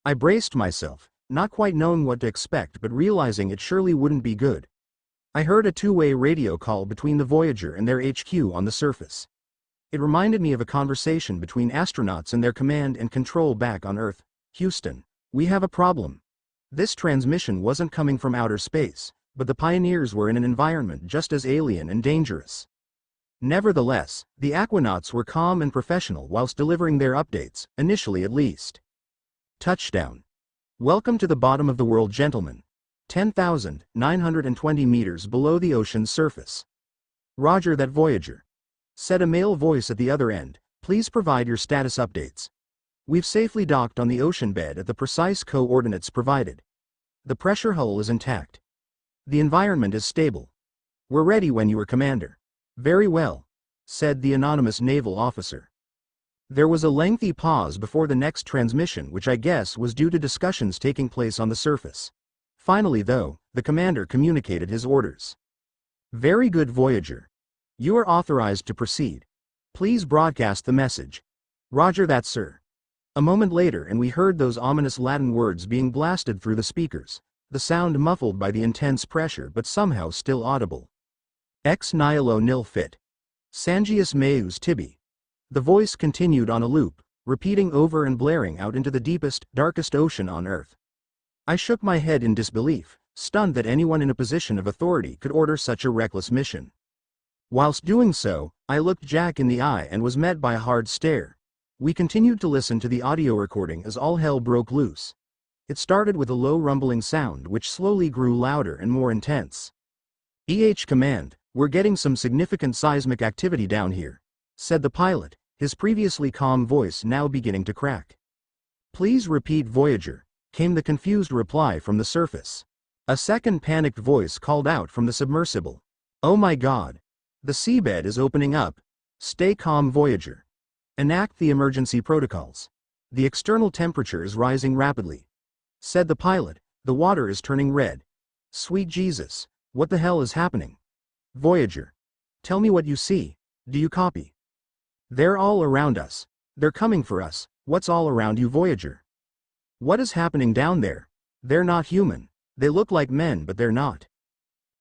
I braced myself, not quite knowing what to expect but realizing it surely wouldn't be good. I heard a two-way radio call between the Voyager and their HQ on the surface. It reminded me of a conversation between astronauts and their command and control back on Earth. Houston, we have a problem. This transmission wasn't coming from outer space, but the pioneers were in an environment just as alien and dangerous. Nevertheless, the aquanauts were calm and professional whilst delivering their updates, initially at least. Touchdown. Welcome to the bottom of the world, gentlemen. 10,920 meters below the ocean's surface. Roger that, Voyager. Said a male voice at the other end. Please provide your status updates. We've safely docked on the ocean bed at the precise coordinates provided. The pressure hull is intact. The environment is stable. We're ready when you are, Commander. Very well, said the anonymous naval officer. There was a lengthy pause before the next transmission, which I guess was due to discussions taking place on the surface. Finally, though, the commander communicated his orders. Very good, Voyager. You are authorized to proceed. Please broadcast the message. Roger that, sir. A moment later and we heard those ominous Latin words being blasted through the speakers, the sound muffled by the intense pressure but somehow still audible. Ex nihilo nil fit. Sangius meus tibi. The voice continued on a loop, repeating over and blaring out into the deepest, darkest ocean on Earth. I shook my head in disbelief, stunned that anyone in a position of authority could order such a reckless mission. Whilst doing so, I looked Jack in the eye and was met by a hard stare. We continued to listen to the audio recording as all hell broke loose. It started with a low rumbling sound which slowly grew louder and more intense. Command, we're getting some significant seismic activity down here, said the pilot, his previously calm voice now beginning to crack. Please repeat, Voyager, came the confused reply from the surface. A second panicked voice called out from the submersible. Oh my God! The seabed is opening up. Stay calm, Voyager. Enact the emergency protocols. The external temperature is rising rapidly, said the pilot. The water is turning red. Sweet Jesus, what the hell is happening? Voyager, tell me what you see. Do you copy? They're all around us. They're coming for us. What's all around you, Voyager? What is happening down there? They're not human. They look like men, but they're not.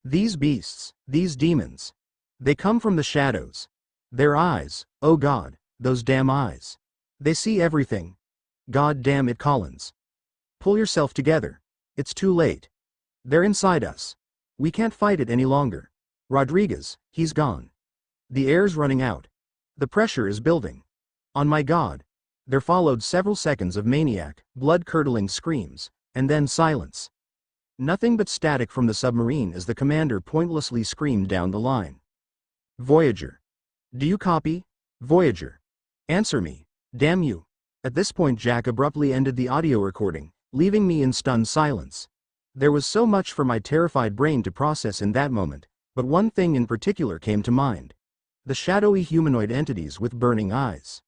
These beasts, these demons. They come from the shadows. Their eyes, oh God, those damn eyes. They see everything. God damn it, Collins. Pull yourself together. It's too late. They're inside us. We can't fight it any longer. Rodriguez, he's gone. The air's running out. The pressure is building. On my God. There followed several seconds of maniac, blood-curdling screams, and then silence. Nothing but static from the submarine as the commander pointlessly screamed down the line. Voyager. Do you copy? Voyager. Answer me, damn you. At this point Jack abruptly ended the audio recording, leaving me in stunned silence. There was so much for my terrified brain to process in that moment, but one thing in particular came to mind. The shadowy humanoid entities with burning eyes.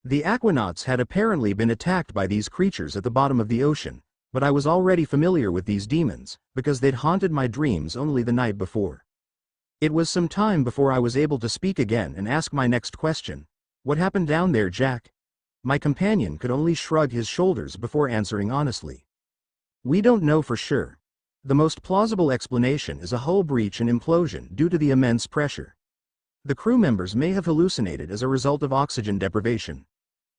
The aquanauts had apparently been attacked by these creatures at the bottom of the ocean, but I was already familiar with these demons, because they'd haunted my dreams only the night before. It was some time before I was able to speak again and ask my next question. What happened down there, Jack? My companion could only shrug his shoulders before answering honestly. We don't know for sure. The most plausible explanation is a hull breach and implosion due to the immense pressure. The crew members may have hallucinated as a result of oxygen deprivation.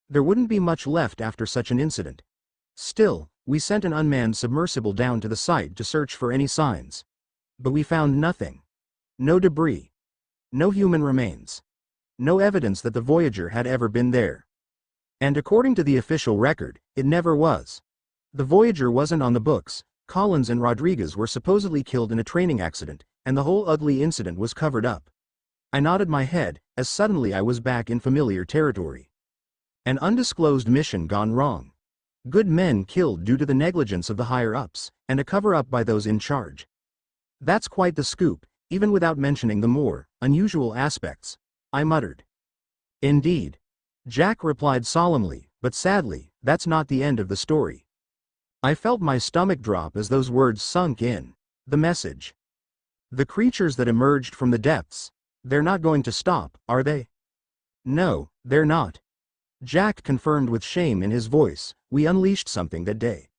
There wouldn't be much left after such an incident. Still, we sent an unmanned submersible down to the site to search for any signs. But we found nothing. No debris. No human remains. No evidence that the Voyager had ever been there. And according to the official record, it never was. The Voyager wasn't on the books. Collins and Rodriguez were supposedly killed in a training accident, and the whole ugly incident was covered up. I nodded my head, as suddenly I was back in familiar territory. An undisclosed mission gone wrong. Good men killed due to the negligence of the higher-ups, and a cover-up by those in charge. That's quite the scoop, even without mentioning the more unusual aspects, I muttered. Indeed. Jack replied solemnly, but sadly, that's not the end of the story. I felt my stomach drop as those words sunk in. The message. The creatures that emerged from the depths. They're not going to stop, are they? No, they're not. Jack confirmed with shame in his voice. We unleashed something that day.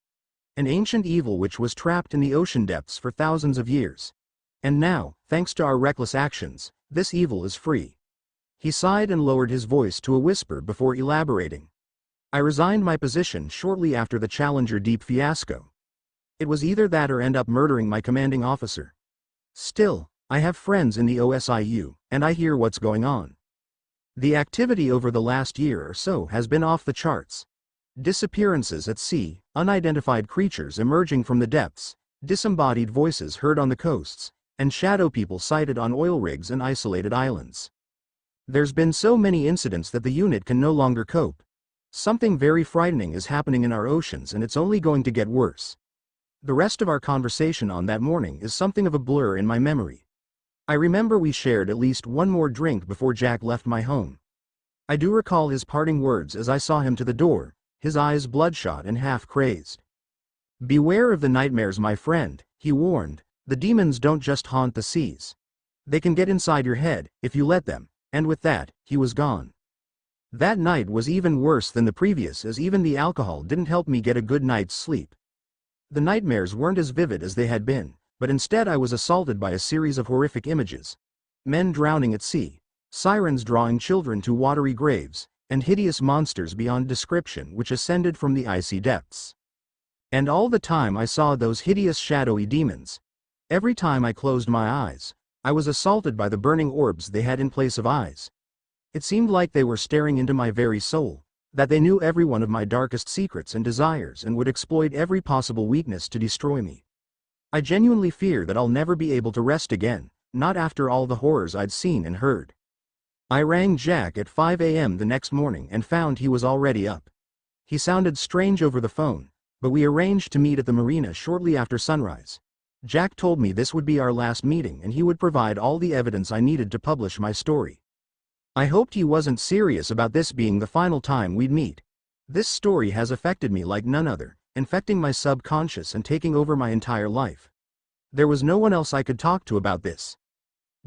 An ancient evil which was trapped in the ocean depths for thousands of years. And now, thanks to our reckless actions, this evil is free. He sighed and lowered his voice to a whisper before elaborating. I resigned my position shortly after the Challenger Deep fiasco. It was either that or end up murdering my commanding officer. Still, I have friends in the OSIU, and I hear what's going on. The activity over the last year or so has been off the charts. Disappearances at sea, unidentified creatures emerging from the depths, disembodied voices heard on the coasts, and shadow people sighted on oil rigs and isolated islands. There's been so many incidents that the unit can no longer cope. Something very frightening is happening in our oceans, and it's only going to get worse. The rest of our conversation on that morning is something of a blur in my memory. I remember we shared at least one more drink before Jack left my home. I do recall his parting words as I saw him to the door, his eyes bloodshot and half-crazed. Beware of the nightmares, my friend, he warned. The demons don't just haunt the seas. They can get inside your head, if you let them, and with that, he was gone. That night was even worse than the previous, as even the alcohol didn't help me get a good night's sleep. The nightmares weren't as vivid as they had been, but instead I was assaulted by a series of horrific images. Men drowning at sea, sirens drawing children to watery graves, and hideous monsters beyond description which ascended from the icy depths. And all the time I saw those hideous shadowy demons. Every time I closed my eyes, I was assaulted by the burning orbs they had in place of eyes. It seemed like they were staring into my very soul, That they knew every one of my darkest secrets and desires and would exploit every possible weakness to destroy me. I genuinely fear that I'll never be able to rest again, not after all the horrors I'd seen and heard. I rang Jack at 5 a.m. the next morning and found he was already up. He sounded strange over the phone, but we arranged to meet at the marina shortly after sunrise. Jack told me this would be our last meeting and he would provide all the evidence I needed to publish my story. I hoped he wasn't serious about this being the final time we'd meet. This story has affected me like none other, infecting my subconscious and taking over my entire life. There was no one else I could talk to about this.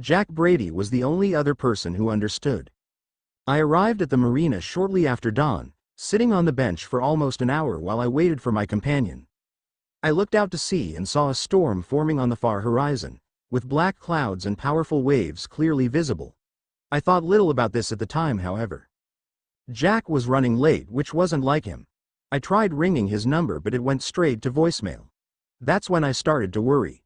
Jack Brady was the only other person who understood. I arrived at the marina shortly after dawn, sitting on the bench for almost an hour while I waited for my companion. I looked out to sea and saw a storm forming on the far horizon, with black clouds and powerful waves clearly visible. I thought little about this at the time, however. Jack was running late, which wasn't like him. I tried ringing his number but it went straight to voicemail. That's when I started to worry.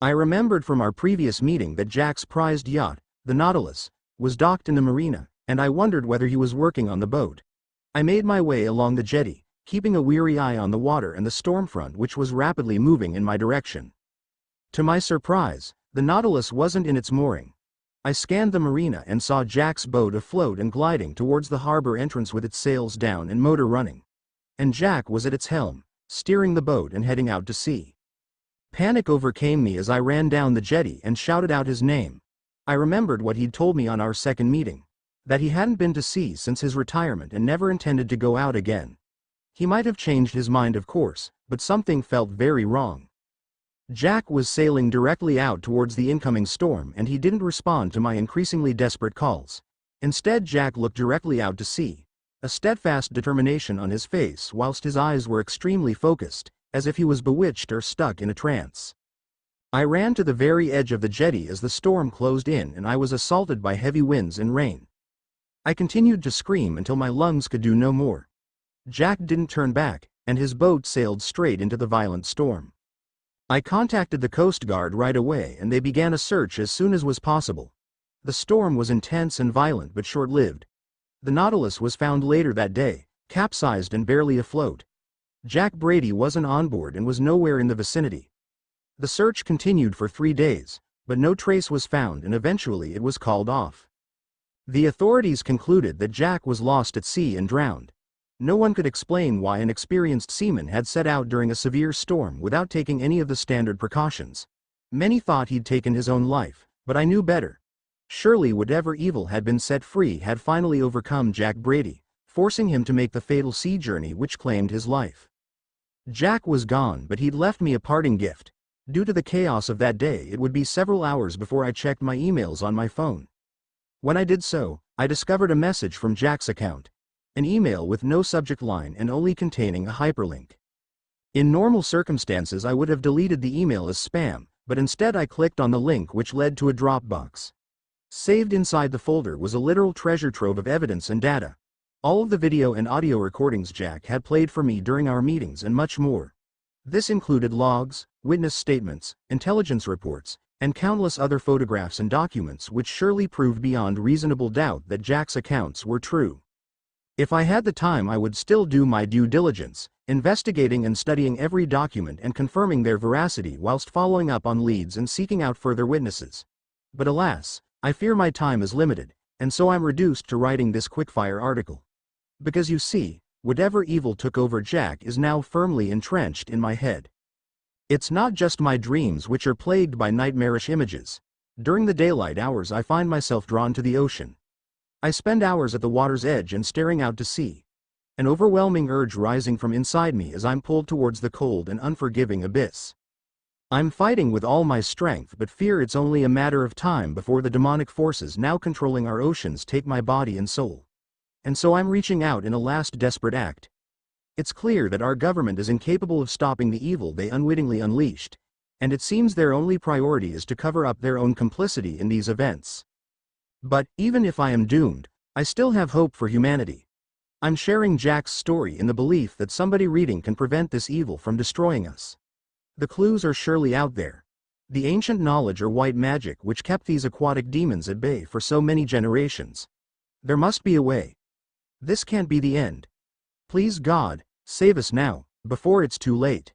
I remembered from our previous meeting that Jack's prized yacht, the Nautilus, was docked in the marina, and I wondered whether he was working on the boat. I made my way along the jetty, keeping a weary eye on the water and the storm front which was rapidly moving in my direction. To my surprise, the Nautilus wasn't in its mooring. I scanned the marina and saw Jack's boat afloat and gliding towards the harbor entrance with its sails down and motor running. And Jack was at its helm, steering the boat and heading out to sea. Panic overcame me as I ran down the jetty and shouted out his name. I remembered what he'd told me on our second meeting, that he hadn't been to sea since his retirement and never intended to go out again. He might have changed his mind, of course, but something felt very wrong. Jack was sailing directly out towards the incoming storm and he didn't respond to my increasingly desperate calls. Instead, Jack looked directly out to sea, a steadfast determination on his face whilst his eyes were extremely focused, as if he was bewitched or stuck in a trance. I ran to the very edge of the jetty as the storm closed in and I was assaulted by heavy winds and rain. I continued to scream until my lungs could do no more. Jack didn't turn back, and his boat sailed straight into the violent storm. I contacted the Coast Guard right away and they began a search as soon as was possible. The storm was intense and violent but short-lived. The Nautilus was found later that day, capsized and barely afloat. Jack Brady wasn't on board and was nowhere in the vicinity. The search continued for 3 days, but no trace was found and eventually it was called off. The authorities concluded that Jack was lost at sea and drowned. No one could explain why an experienced seaman had set out during a severe storm without taking any of the standard precautions. Many thought he'd taken his own life, but I knew better. Surely whatever evil had been set free had finally overcome Jack Brady, forcing him to make the fatal sea journey which claimed his life. Jack was gone, but he'd left me a parting gift. Due to the chaos of that day, it would be several hours before I checked my emails on my phone. When I did so, I discovered a message from Jack's account. An email with no subject line and only containing a hyperlink. In normal circumstances I would have deleted the email as spam, but instead I clicked on the link which led to a Dropbox. Saved inside the folder was a literal treasure trove of evidence and data. All of the video and audio recordings Jack had played for me during our meetings and much more. This included logs, witness statements, intelligence reports, and countless other photographs and documents which surely proved beyond reasonable doubt that Jack's accounts were true. If I had the time I would still do my due diligence, investigating and studying every document and confirming their veracity whilst following up on leads and seeking out further witnesses. But alas, I fear my time is limited, and so I'm reduced to writing this quickfire article. Because you see, whatever evil took over Jack is now firmly entrenched in my head. It's not just my dreams which are plagued by nightmarish images. During the daylight hours I find myself drawn to the ocean. I spend hours at the water's edge and staring out to sea. An overwhelming urge rising from inside me as I'm pulled towards the cold and unforgiving abyss. I'm fighting with all my strength but fear it's only a matter of time before the demonic forces now controlling our oceans take my body and soul. And so I'm reaching out in a last desperate act. It's clear that our government is incapable of stopping the evil they unwittingly unleashed, and it seems their only priority is to cover up their own complicity in these events. But, even if I am doomed, I still have hope for humanity. I'm sharing Jack's story in the belief that somebody reading can prevent this evil from destroying us. The clues are surely out there. The ancient knowledge or white magic which kept these aquatic demons at bay for so many generations. There must be a way. This can't be the end. Please God, save us now, before it's too late.